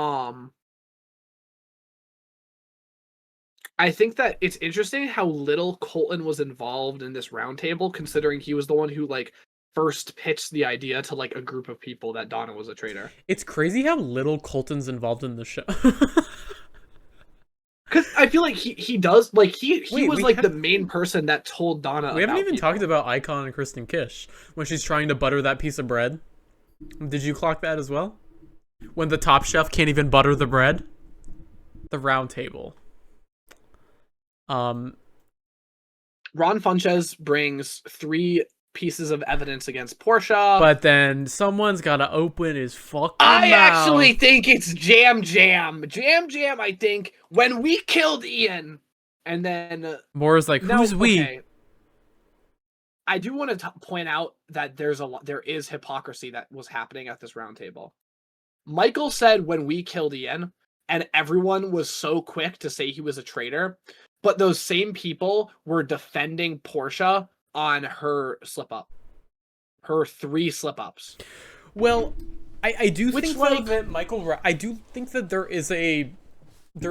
A: it's interesting how little Colton was involved in this roundtable, considering he was the one who like first pitched the idea to like a group of people that Donna was a traitor.
F: It's crazy how little Colton's involved in the show.
A: Because I feel like he does, like he was like the main person that told Donna.
F: We haven't even talked about Icon and Kristen Kish when she's trying to butter that piece of bread. Did you clock that as well? When the top chef can't even butter the bread. The round table.
A: Ron Funches brings 3 pieces of evidence against Portia,
F: but then someone's got to open his fucking
A: mouth. Actually think it's Jam. I think when we killed Ian, and then
F: Moore's like, who's we?
A: Okay. I do want to point out that there is hypocrisy that was happening at this roundtable. Michael said when we killed Ian, and everyone was so quick to say he was a traitor, but those same people were defending Portia on her slip up, her 3 slip ups.
F: Well, I do
A: Which,
F: think
A: like,
F: that I do think that there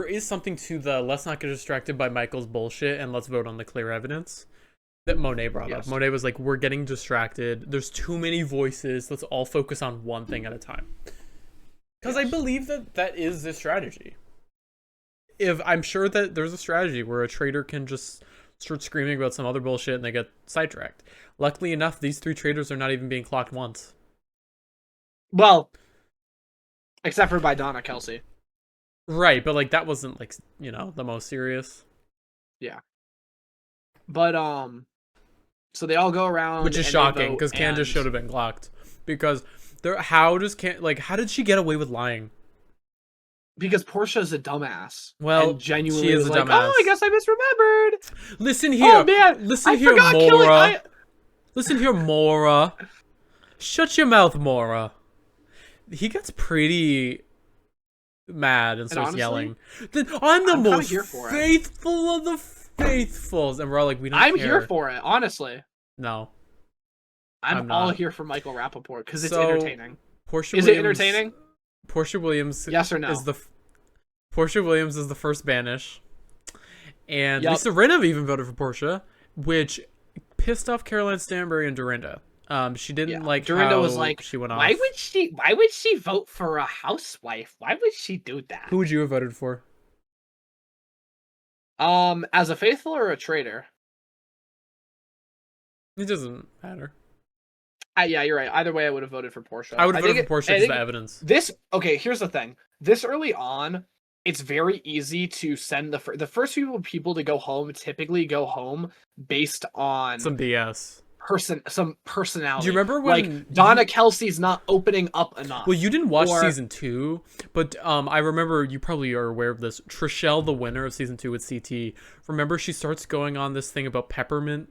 F: is something to the let's not get distracted by Michael's bullshit and let's vote on the clear evidence that Monet brought up. Monet was like, we're getting distracted. There's too many voices. Let's all focus on one thing at a time. Because I believe that is the strategy. If I'm sure that there's a strategy where a traitor can just start screaming about some other bullshit and they get sidetracked. Luckily enough, these 3 traitors are not even being clocked once.
A: Well, except for by Donna Kelsey.
F: Right, but like that wasn't like, you know, the most serious.
A: Yeah. But so they all go around,
F: which is shocking because Candace should have been clocked. Because how did she get away with lying?
A: Because Portia's a dumbass.
F: Well,
A: and genuinely
F: she is
A: was
F: a
A: like,
F: dumbass.
A: oh, I guess I misremembered.
F: Listen here.
A: Oh man,
F: listen
A: I
F: here,
A: forgot
F: Mora. Listen here, Mora. Shut your mouth, Mora. He gets pretty mad and starts
A: honestly,
F: yelling. I'm the most
A: faithful
F: of the faithfuls, and we're all like, we don't
A: I'm
F: care.
A: here for it, honestly.
F: No.
A: I'm all here for Michael Rappaport because it's
F: So,
A: entertaining.
F: Portia
A: Is
F: Williams,
A: it entertaining?
F: Portia Williams,
A: yes or no?
F: Portia Williams is the first banish, and
A: Yep.
F: Lisa Rinna even voted for Portia, which pissed off Caroline Stanbury and Dorinda. She didn't like
A: Dorinda
F: how
A: was like,
F: she went off.
A: Why would she vote for a housewife? Why would she do that?
F: Who would you have voted for?
A: As a faithful or a traitor?
F: It doesn't matter.
A: Yeah, you're right. Either way, I would have voted for Portia.
F: I would have voted for Portia because of the evidence.
A: Here's the thing. This early on, it's very easy to send the first people to go home typically go home based on
F: some BS.
A: Some personality.
F: Do you remember when
A: Donna Kelsey's not opening up enough?
F: Well, you didn't watch season 2, but I remember, you probably are aware of this. Trishelle, the winner of season 2 with CT, remember she starts going on this thing about Peppermint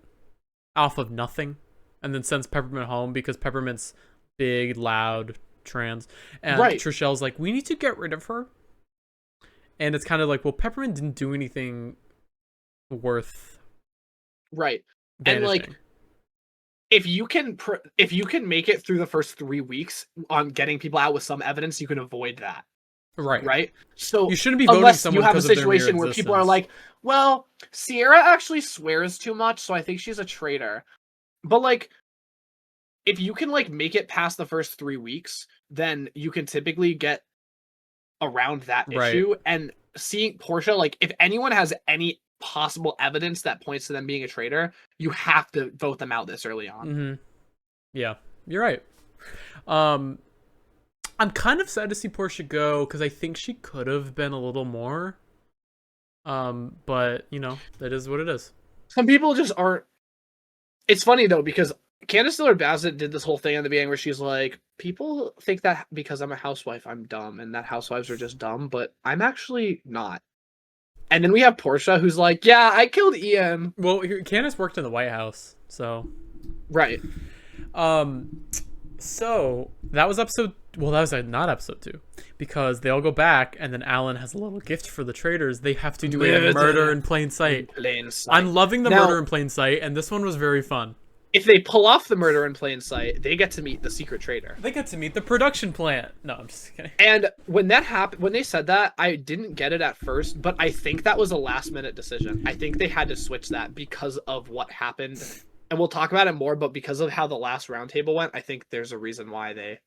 F: off of nothing, and then sends Peppermint home because Peppermint's big, loud, trans, and Trishelle's like, we need to get rid of her. And it's kind of like, well, Peppermint didn't do anything worth
A: banishing. And like, if you can make it through the first 3 weeks on getting people out with some evidence, you can avoid that. Right. So
F: you shouldn't be voting
A: unless
F: someone
A: you have a
F: because of their mere
A: situation where people are like, well, Sierra actually swears too much, so I think she's a traitor. But like, if you can like make it past the first 3 weeks, then you can typically get around that issue. And seeing Portia, like, if anyone has any possible evidence that points to them being a traitor, you have to vote them out this early on.
F: Mm-hmm. Yeah, you're right. I'm kind of sad to see Portia go because I think she could have been a little more. But you know, that is what it is.
A: Some people just aren't. It's funny though, because Candace Dillard-Bassett did this whole thing at the beginning where she's like, people think that because I'm a housewife, I'm dumb, and that housewives are just dumb, but I'm actually not. And then we have Portia, who's like, yeah, I killed Ian.
F: Well, Candace worked in the White House, so.
A: Right.
F: So, that was episode... Well, that was not episode 2. Because they all go back, and then Alan has a little gift for the traitors. They have to do a murder in plain sight. I'm loving the murder in plain sight, and this one was very fun.
A: If they pull off the murder in plain sight, they get to meet the secret traitor.
F: They get to meet the production plant. No, I'm just kidding.
A: And when that happened, when they said that, I didn't get it at first, but I think that was a last-minute decision. I think they had to switch that because of what happened. And we'll talk about it more, but because of how the last roundtable went, I think there's a reason why they...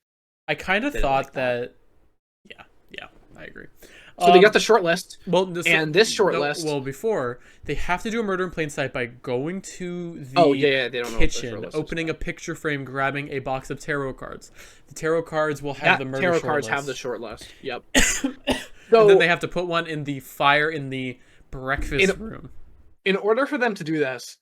F: I kind of thought like that... Yeah, I agree.
A: So they got the short list.
F: Well,
A: this short list...
F: Well, before, they have to do a murder in plain sight by going to the
A: they don't
F: kitchen, opening a picture frame, grabbing a box of tarot cards. The tarot cards will have the murder
A: tarot
F: short
A: cards
F: list.
A: have the short list. Yep.
F: So, and then they have to put one in the fire in the breakfast room.
A: In order for them to do this,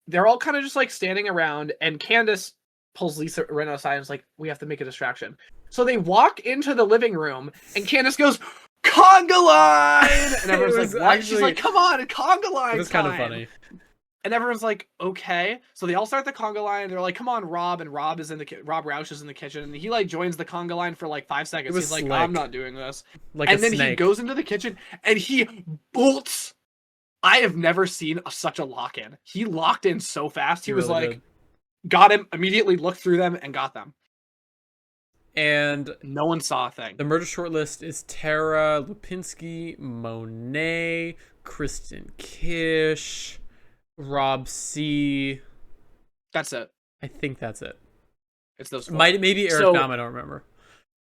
A: they're all kind of just like standing around, and Candace pulls Lisa Rinna aside and is like, we have to make a distraction. So they walk into the living room, and Candace goes, conga line! And everyone's like, what? Actually, she's like, come on, conga line.
F: It was kind of funny.
A: And everyone's like, okay. So they all start the conga line. They're like, come on, Rob. And Rob Roush is in the kitchen. And he like joins the conga line for like 5 seconds. He's like, I'm not doing this. And then he goes into the kitchen and he bolts. I have never seen such a lock-in. He locked in so fast. He was really like, got him, immediately looked through them and got them.
F: And
A: no one saw a thing.
F: The murder shortlist is Tara, Lupinski, Monet, Kristen Kish, Rob C.
A: That's it.
F: I think that's it.
A: It's those four.
F: Maybe Eric Nam, I don't remember.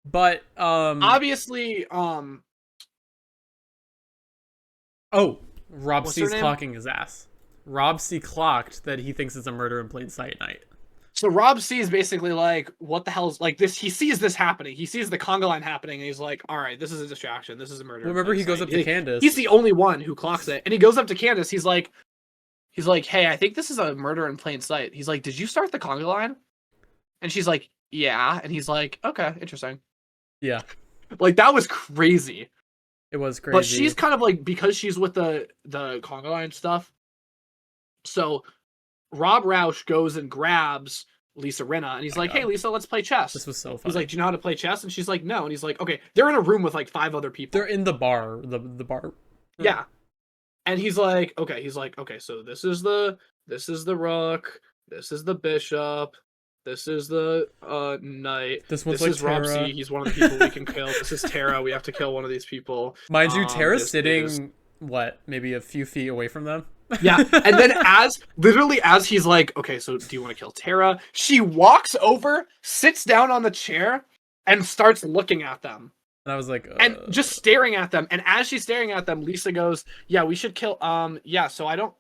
F: But
A: obviously
F: Rob C's clocking his ass. Rob C clocked that he thinks it's a murder in plain sight night.
A: So Rob C is basically like, what the hell is like this? He sees this happening. He sees the conga line happening, and he's like, all right, this is a distraction. This is a murder.
F: Remember, he goes up to Candace.
A: He's the only one who clocks it, and he goes up to Candace. He's like, hey, I think this is a murder in plain sight. He's like, did you start the conga line? And she's like, yeah. And he's like, okay, interesting.
F: Yeah.
A: Like, that was crazy.
F: It was crazy.
A: But she's kind of like, because she's with the conga line stuff. So Rob Roush goes and grabs Lisa Rinna, and he's like, hey, Lisa, let's play chess.
F: This was so funny.
A: He's like, do you know how to play chess? And she's like, no. And he's like, okay. They're in a room with like 5 other people.
F: They're in the bar. The bar.
A: Yeah. And he's like, okay, so this is the rook, this is the bishop, this is the knight,
F: this
A: is Rob C. He's one of the people we can kill. This is Tara. We have to kill one of these people.
F: Mind you, Tara's sitting maybe a few feet away from them.
A: Yeah. And then as he's like, okay, so do you want to kill Tara? She walks over, sits down on the chair, and starts looking at them.
F: And I was like,
A: and just staring at them. And as she's staring at them, Lisa goes, yeah, we should kill, yeah, so I don't,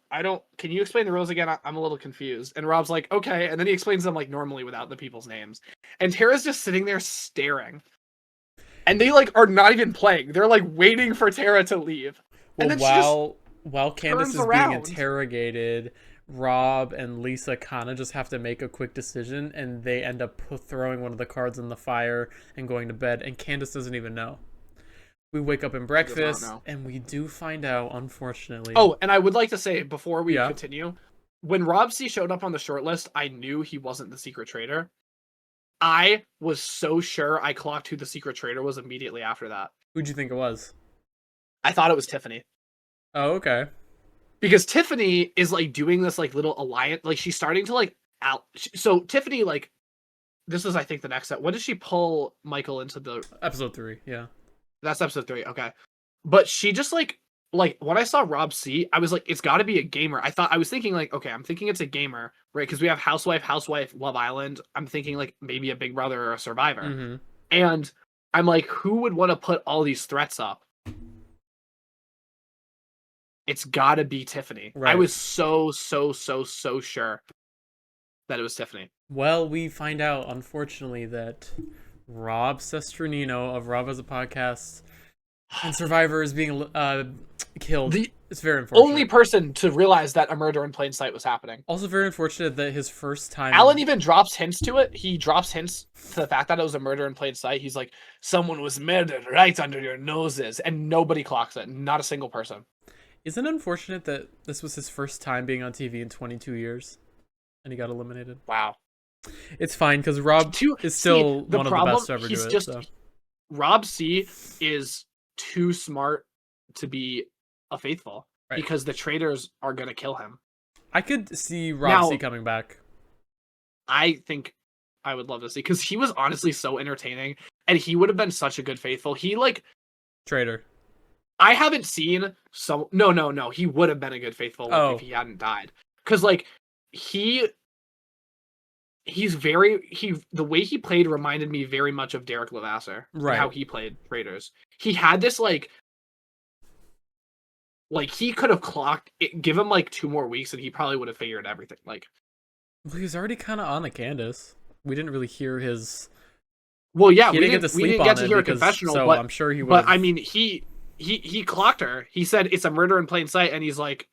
A: can you explain the rules again? I'm a little confused. And Rob's like, okay. And then he explains them like normally without the people's names. And Tara's just sitting there staring. And they like are not even playing. They're like waiting for Tara to leave.
F: Well,
A: and then
F: while Candace is being interrogated, Rob and Lisa kind of just have to make a quick decision, and they end up throwing one of the cards in the fire and going to bed, and Candace doesn't even know. We wake up in breakfast, and we do find out, unfortunately.
A: Oh, and I would like to say, before we continue, when Rob C showed up on the short list, I knew he wasn't the secret traitor. I was so sure I clocked who the secret traitor was immediately after that.
F: Who'd you think it was?
A: I thought it was Tiffany.
F: Oh, okay.
A: Because Tiffany is like doing this like little alliance, like she's starting to like out. So Tiffany, like, this is I think the next set. When did she pull Michael into the
F: episode 3? Yeah,
A: that's episode 3. Okay, but she just like when I saw Rob C, I was like, it's got to be a gamer. I was thinking like, okay, I'm thinking it's a gamer, right? Because we have Housewife, Love Island. I'm thinking like maybe a Big Brother or a Survivor, and I'm like, who would want to put all these threats up? It's gotta be Tiffany. Right. I was so sure that it was Tiffany.
F: Well, we find out, unfortunately, that Rob Sesternino of Rob as a Podcast and Survivor is being killed. It's very unfortunate.
A: Only person to realize that a murder in plain sight was happening.
F: Also very unfortunate that his first time...
A: Alan even drops hints to it. He drops hints to the fact that it was a murder in plain sight. He's like, someone was murdered right under your noses. And nobody clocks it. Not a single person.
F: Isn't it unfortunate that this was his first time being on TV in 22 years and he got eliminated?
A: Wow.
F: It's fine because Rob is still one of the best to ever do it. So.
A: Rob C is too smart to be a faithful because the traitors are going to kill him.
F: I could see Rob C coming back.
A: I think I would love to see because he was honestly so entertaining and he would have been such a good faithful. He like...
F: Traitor.
A: I haven't seen some. No. He would have been a good faithful if he hadn't died. Because like the way he played reminded me very much of Derek Levasseur.
F: Right.
A: How he played Traitors. He had this like he could have clocked it. Give him like 2 more weeks and he probably would have figured everything. Like,
F: well, he was already kind of on the Candace. We didn't really hear his.
A: Well, yeah,
F: we didn't get to
A: hear a confessional.
F: So
A: but
F: I'm sure he would.
A: But I mean, he clocked her. He said it's a murder in plain sight, and he's like,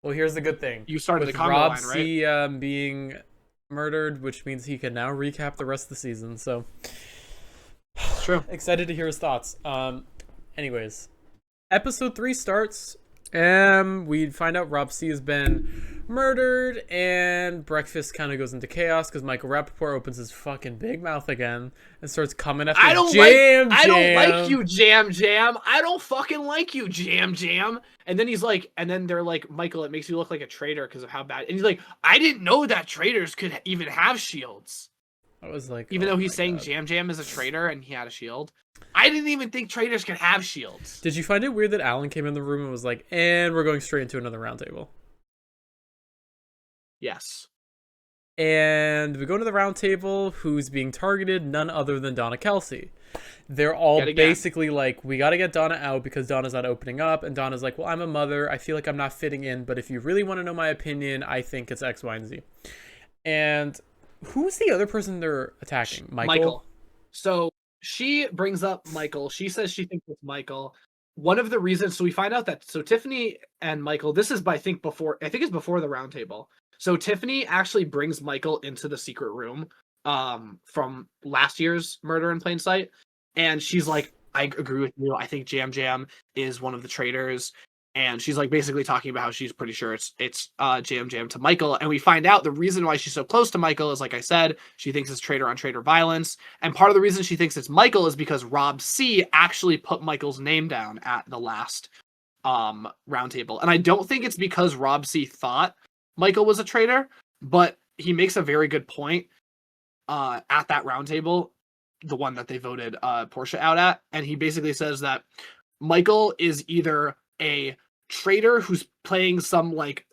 F: well, here's the good thing.
A: You started
F: with
A: the conga
F: Rob
A: line,
F: C,
A: right?
F: Being murdered, which means he can now recap the rest of the season. So,
A: true.
F: Excited to hear his thoughts. Anyways, episode 3 starts. We find out Rob C has been murdered, and breakfast kind of goes into chaos because Michael Rappaport opens his fucking big mouth again and starts coming after
A: I don't like you, Jam Jam. I don't fucking like you, Jam Jam. And then he's like, and then they're like, Michael, it makes you look like a traitor because of how bad. And he's like, I didn't know that traitors could even have shields.
F: I was like,
A: even
F: oh
A: though he's
F: my
A: saying
F: God.
A: Jam Jam is a traitor and he had a shield. I didn't even think traitors could have shields.
F: Did you find it weird that Alan came in the room and was like, and we're going straight into another roundtable?
A: Yes.
F: And we go to the roundtable. Who's being targeted? None other than Donna Kelsey. They're all basically like, we got to get Donna out because Donna's not opening up. And Donna's like, well, I'm a mother. I feel like I'm not fitting in. But if you really want to know my opinion, I think it's X, Y, and Z. And who's the other person they're attacking? Michael?
A: So she brings up Michael. She says she thinks it's Michael. One of the reasons, so we find out that, so Tiffany and Michael, this is I think it's before the roundtable. So Tiffany actually brings Michael into the secret room from last year's Murder in Plain Sight. And she's like, I agree with you. I think Jam Jam is one of the traitors. And she's like basically talking about how she's pretty sure it's Jam Jam to Michael. And we find out the reason why she's so close to Michael is, like I said, she thinks it's traitor on traitor violence. And part of the reason she thinks it's Michael is because RHOC actually put Michael's name down at the last roundtable. And I don't think it's because RHOC thought Michael was a traitor, but he makes a very good point at that roundtable, the one that they voted Portia out at. And he basically says that Michael is either a traitor who's playing some like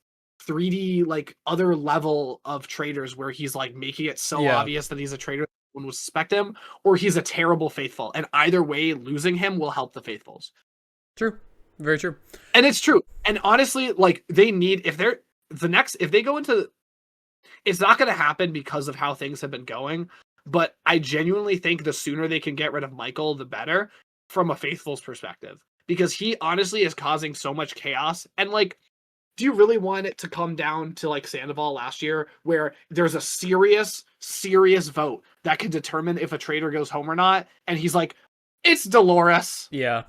A: 3D like other level of traitors where he's like making it so obvious that he's a traitor that no one will suspect him, or he's a terrible faithful. And either way, losing him will help the faithfuls.
F: True. Very true.
A: And it's true. And honestly, like they need, if they go into, it's not going to happen because of how things have been going, but I genuinely think the sooner they can get rid of Michael, the better from a faithful's perspective, because he honestly is causing so much chaos. And like, do you really want it to come down to like Sandoval last year, where there's a serious vote that can determine if a traitor goes home or not? And he's like, it's Dolores.
F: Yeah.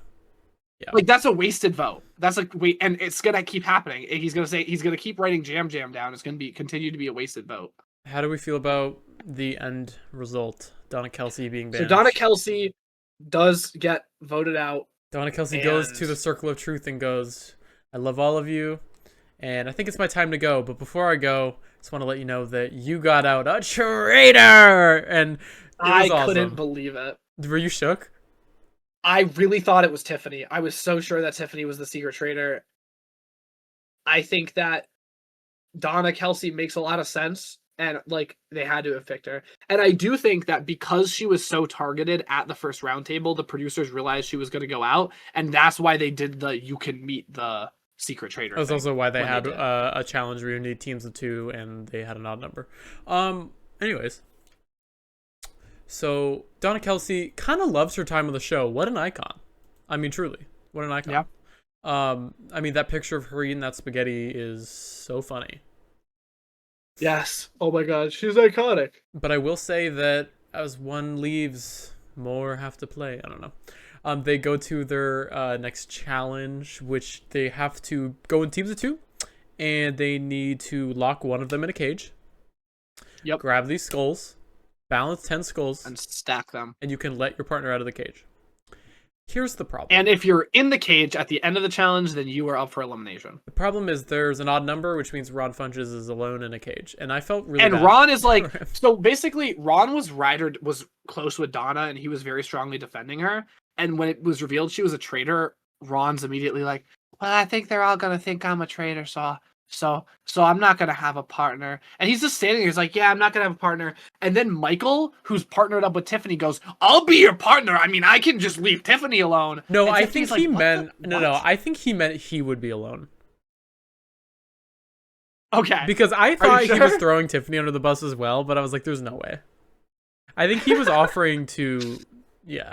A: Like, that's a wasted vote. That's like, wait, and it's going to keep happening. He's going to keep writing Jam Jam down. It's going to continue to be a wasted vote.
F: How do we feel about the end result? Donna Kelsey being banned.
A: So Donna Kelsey does get voted out.
F: Donna Kelsey goes to the circle of truth and goes, I love all of you, and I think it's my time to go. But before I go, I just want to let you know that you got out a traitor. And
A: I couldn't believe it.
F: Were you shook?
A: I really thought it was Tiffany. I was so sure that Tiffany was the secret traitor. I think that Donna Kelsey makes a lot of sense, and like they had to evict her. And I do think that because she was so targeted at the first roundtable, the producers realized she was going to go out, and that's why they did you can meet the secret traitor.
F: That's also why they had a challenge where you need teams of 2, and they had an odd number. Anyways. So Donna Kelsey kind of loves her time on the show. What an icon. I mean, truly, what an icon.
A: Yeah.
F: I mean, that picture of her eating that spaghetti is so funny.
A: Yes. Oh my God, she's iconic.
F: But I will say that as one leaves, more have to play. I don't know. They go to their next challenge, which they have to go in teams of 2, and they need to lock one of them in a cage.
A: Yep.
F: Grab these skulls. Balance 10 skulls.
A: And stack them.
F: And you can let your partner out of the cage. Here's the problem.
A: And if you're in the cage at the end of the challenge, then you are up for elimination.
F: The problem is there's an odd number, which means Ron Funches is alone in a cage. And I felt really bad.
A: Ron is like, so basically Ron was close with Donna, and he was very strongly defending her. And when it was revealed she was a traitor, Ron's immediately like, well, I think they're all going to think I'm a traitor, so I'm not going to have a partner. And he's just standing there. He's like, yeah, I'm not going to have a partner. And then Michael, who's partnered up with Tiffany, goes, I'll be your partner. I mean, I can just leave Tiffany alone.
F: No, I think he meant, I think he meant he would be alone.
A: Okay.
F: Because I thought he was throwing Tiffany under the bus as well, but I was like, there's no way. I think he was offering to,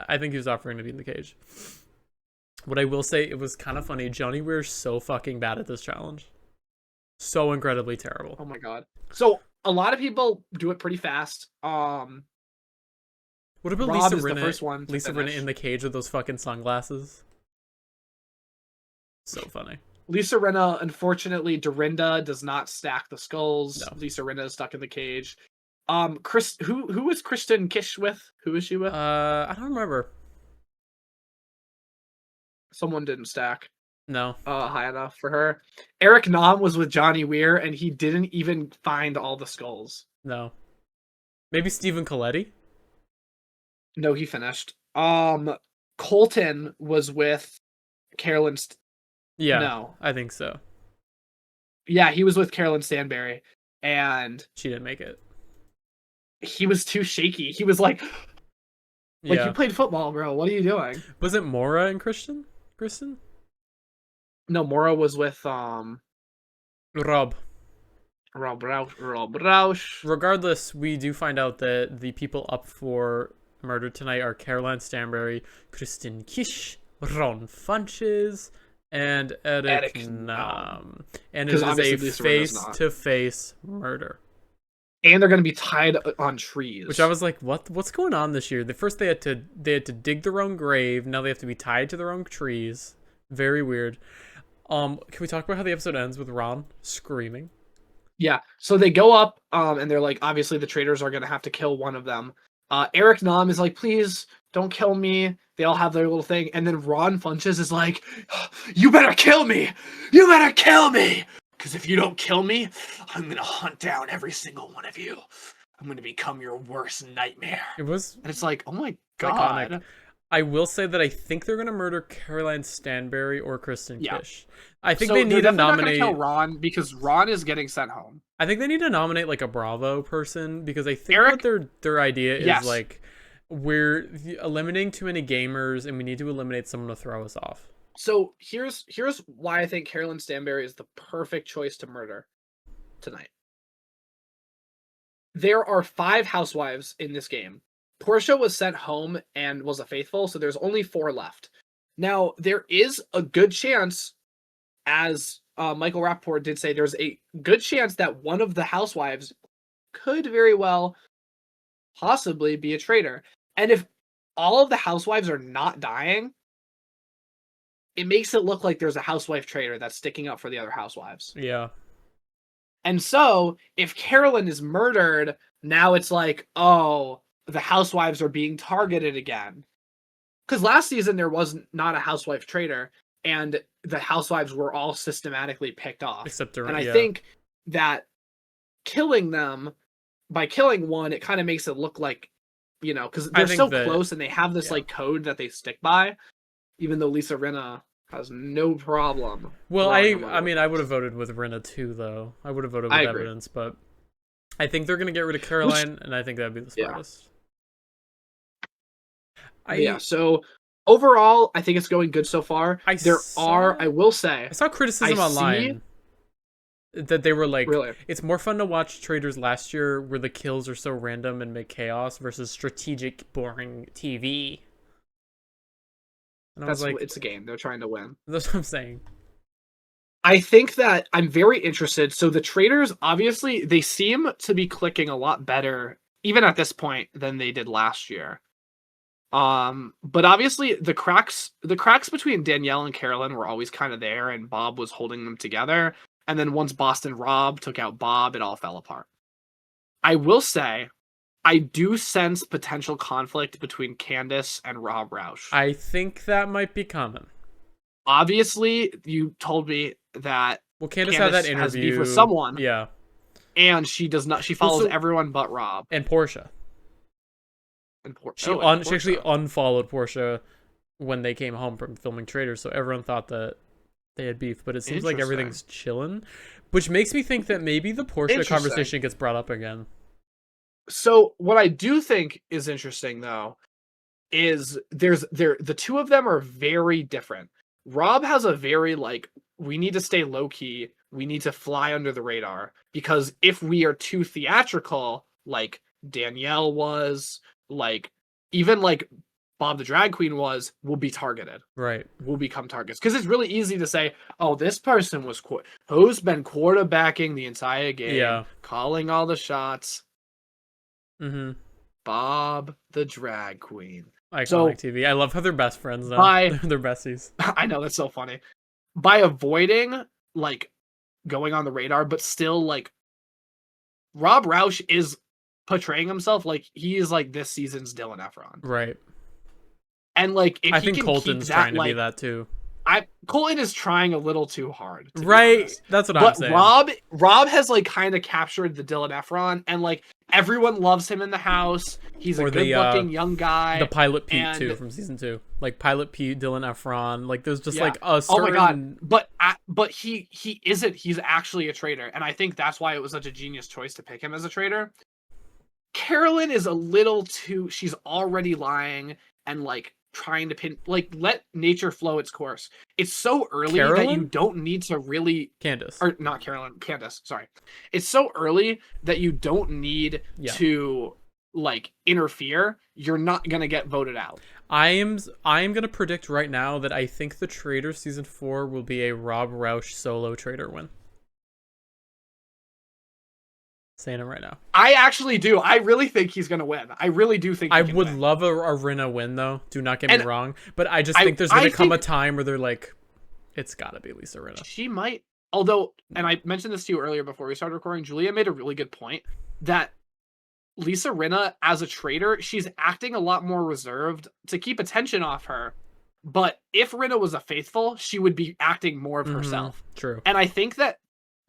F: I think he was offering to be in the cage. What I will say, it was kind of funny. Johnny Weir's so fucking bad at this challenge. So incredibly terrible.
A: Oh my God. So a lot of people do it pretty fast.
F: What about
A: Rob
F: Lisa
A: is
F: Rinna?
A: the first one
F: Lisa Rinna in the cage with those fucking sunglasses. So funny.
A: Lisa Rinna, unfortunately, Dorinda does not stack the skulls.
F: No.
A: Lisa Rinna is stuck in the cage. Chris, who is Kristen Kish with? Who is she with?
F: I don't remember.
A: Someone didn't stack.
F: No.
A: High enough for her. Eric Nam was with Johnny Weir, and he didn't even find all the skulls.
F: No. Maybe Stephen Coletti?
A: No, he finished. Colton was with Carolyn.
F: Yeah,
A: no,
F: I think so.
A: Yeah, he was with Carolyn Stanberry, and
F: she didn't make it.
A: He was too shaky. He was like you played football, bro. What are you doing?
F: Was it Mora and Kristen?
A: No, Mora was with
F: Rob
A: Roush.
F: Regardless, we do find out that the people up for murder tonight are Caroline Stanberry, Kristen Kish, Ron Funches, and Eric Nam. And it is a face-to-face murder.
A: And they're going to be tied on trees.
F: Which I was like, what's going on this year? First they had to dig their own grave. Now they have to be tied to their own trees. Very weird. Can we talk about how the episode ends with Ron screaming?
A: Yeah. So they go up, and they're like, obviously the traitors are going to have to kill one of them. Eric Nam is like, please don't kill me. They all have their little thing. And then Ron Funches is like, you better kill me. You better kill me. Because if you don't kill me, I'm going to hunt down every single one of you. I'm going to become your worst nightmare.
F: And
A: it's like, oh my God.
F: Iconic. I will say that I think they're going to murder Caroline Stanberry or Kristen Kish. I think they need to nominate...
A: Not gonna kill Ron because Ron is getting sent home.
F: I think they need to nominate like a Bravo person because I think that their idea is like, we're eliminating too many gamers and we need to eliminate someone to throw us off.
A: So here's why I think Caroline Stanberry is the perfect choice to murder tonight. There are 5 housewives in this game. Portia was sent home and was a faithful, so there's only 4 left. Now, there is a good chance, as Michael Rappaport did say, there's a good chance that one of the housewives could very well possibly be a traitor. And if all of the housewives are not dying, it makes it look like there's a housewife traitor that's sticking up for the other housewives.
F: Yeah.
A: And so, if Carolyn is murdered, now it's like, oh, the housewives are being targeted again. Because last season there was not a housewife traitor, and the housewives were all systematically picked off.
F: Except
A: and I think that killing them, by killing one, it kind of makes it look like, because they're so close and they have this like code that they stick by. Even though Lisa Rinna has no problem.
F: Well, I mean, I would have voted with Rinna too, though. I would have voted with evidence, but I think they're going to get rid of Caroline, and I think that'd be the smartest.
A: So overall, I think it's going good so far. I will say...
F: I saw criticism online that they were like, really? It's more fun to watch Traitors last year where the kills are so random and make chaos versus strategic, boring TV. And
A: it's a game. They're trying to win.
F: That's what I'm saying.
A: I think that I'm very interested. So the Traitors, obviously, they seem to be clicking a lot better, even at this point, than they did last year. But obviously, the cracks between Danielle and Carolyn were always kind of there, and Bob was holding them together. And then once Boston Rob took out Bob, it all fell apart. I will say, I do sense potential conflict between Candace and Rob Roush.
F: I think that might be common.
A: Obviously, you told me that
F: Candace had that interview
A: has beef with someone.
F: Yeah.
A: And she does not. She follows everyone but Rob.
F: And Portia. She actually unfollowed Portia when they came home from filming Traitors, so everyone thought that they had beef, but it seems like everything's chilling, which makes me think that maybe the Portia conversation gets brought up again.
A: So what I do think is interesting, though, is the two of them are very different. Rob has a very we need to stay low key, we need to fly under the radar, because if we are too theatrical, like Danielle was, even Bob the drag queen was, we'll be targeted.
F: Right.
A: We'll become targets. Because it's really easy to say, oh, this person was who's been quarterbacking the entire game, calling all the shots.
F: Mm-hmm.
A: Bob the drag queen.
F: Iconic TV. I love how they're best friends now. They're besties.
A: I know, that's so funny. By avoiding going on the radar, but still Rob Roush is portraying himself like he is this season's Dylan Efron.
F: Right.
A: And if
F: I think Colton's trying to be that too.
A: Colton is trying a little too hard.
F: Right. That's what I'm saying.
A: Rob has like kind of captured the Dylan Efron, and like everyone loves him in the house. He's a good-looking young guy.
F: The Pilot Pete too from season 2, like Pilot Pete, Dylan Efron. Like there's just like a certain...
A: Oh my god! But he isn't. He's actually a traitor, and I think that's why it was such a genius choice to pick him as a traitor. Carolyn is a little too... She's already lying and like trying to pin... Like, let nature flow its course. It's so early that you don't need to really...
F: Candace.
A: Or not Carolyn. Candace, sorry. It's so early that you don't need to like interfere. You're not going to get voted out.
F: I am going to predict right now that I think the Traitors season 4 will be a Rob Roush solo traitor win. Saying it right now.
A: I actually do. I really think he's gonna win. I really do think.
F: I would love a Rinna win though. Do not get me wrong, but I just think there's gonna come a time where they're like, it's gotta be Lisa Rinna.
A: She might. Although, and I mentioned this to you earlier before we started recording. Julia made a really good point that Lisa Rinna, as a traitor, she's acting a lot more reserved to keep attention off her. But if Rinna was a faithful, she would be acting more of herself.
F: True.
A: And I think that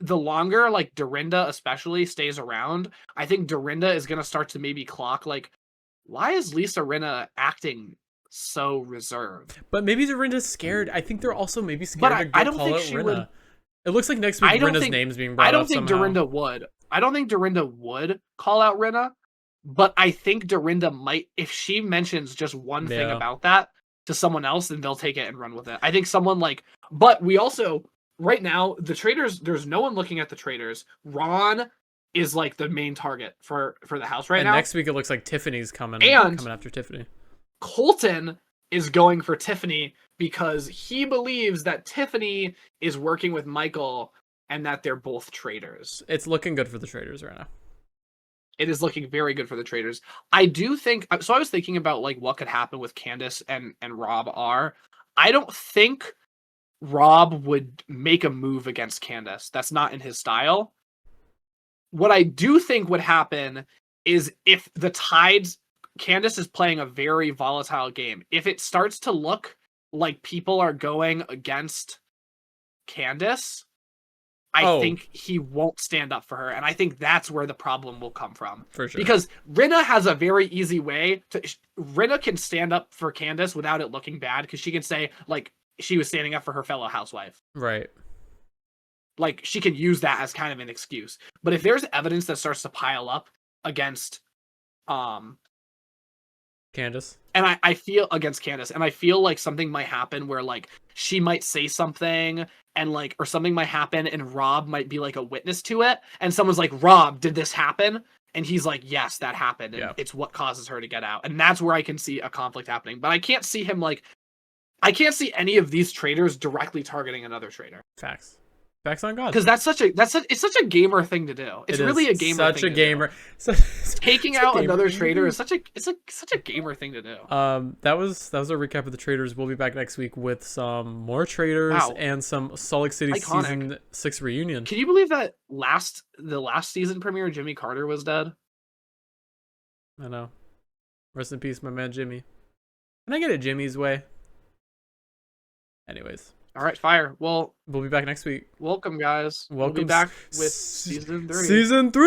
A: the longer like Dorinda especially stays around, I think Dorinda is gonna start to maybe clock like, why is Lisa Rinna acting so reserved?
F: But maybe Dorinda's scared. I think they're also maybe scared
A: I
F: to
A: don't
F: call
A: think
F: out
A: she
F: Rinna.
A: would.
F: It looks like next week Rinna's name's being brought up.
A: I don't think
F: somehow.
A: Dorinda would. I don't think Dorinda would call out Rinna, but I think Dorinda might, if she mentions just one thing about that to someone else, then they'll take it and run with it. I think someone like, but we also, right now, the Traitors, there's no one looking at the Traitors. Ron is like the main target for the house right now.
F: Next week it looks like Tiffany's coming after Tiffany.
A: Colton is going for Tiffany because he believes that Tiffany is working with Michael and that they're both traitors.
F: It's looking good for the Traitors right now.
A: It is looking very good for the Traitors. I do think so. I was thinking about like what could happen with Candace and Rob R. I don't think Rob would make a move against Candace. That's not in his style. What I do think would happen is if the tides, Candace is playing a very volatile game. If it starts to look like people are going against Candace, I think he won't stand up for her. And I think that's where the problem will come from.
F: For sure.
A: Because Rinna has a very easy way to... Rinna can stand up for Candace without it looking bad, because she can say, like, she was standing up for her fellow housewife.
F: Right.
A: Like, she can use that as kind of an excuse. But if there's evidence that starts to pile up against
F: Candace.
A: And I feel against Candace, and I feel like something might happen where like she might say something and like, or something might happen and Rob might be like a witness to it. And someone's like, Rob, did this happen? And he's like, yes, that happened. And it's what causes her to get out. And that's where I can see a conflict happening. But I can't see him like, I can't see any of these traitors directly targeting another traitor.
F: Facts. Facts on God.
A: Because it's such a gamer thing to do. It's really a gamer thing to do. Taking out another traitor is such a gamer thing to do.
F: That was a recap of the Traitors. We'll be back next week with some more Traitors and some Salt Lake City season 6 reunion.
A: Can you believe that the last season premiere, Jimmy Carter was dead?
F: I know. Rest in peace, my man Jimmy. Can I get it Jimmy's way? Anyways.
A: All right, fire. Well,
F: we'll be back next week.
A: Welcome, guys.
F: Welcome.
A: We'll be back with season 3.
F: Season 3!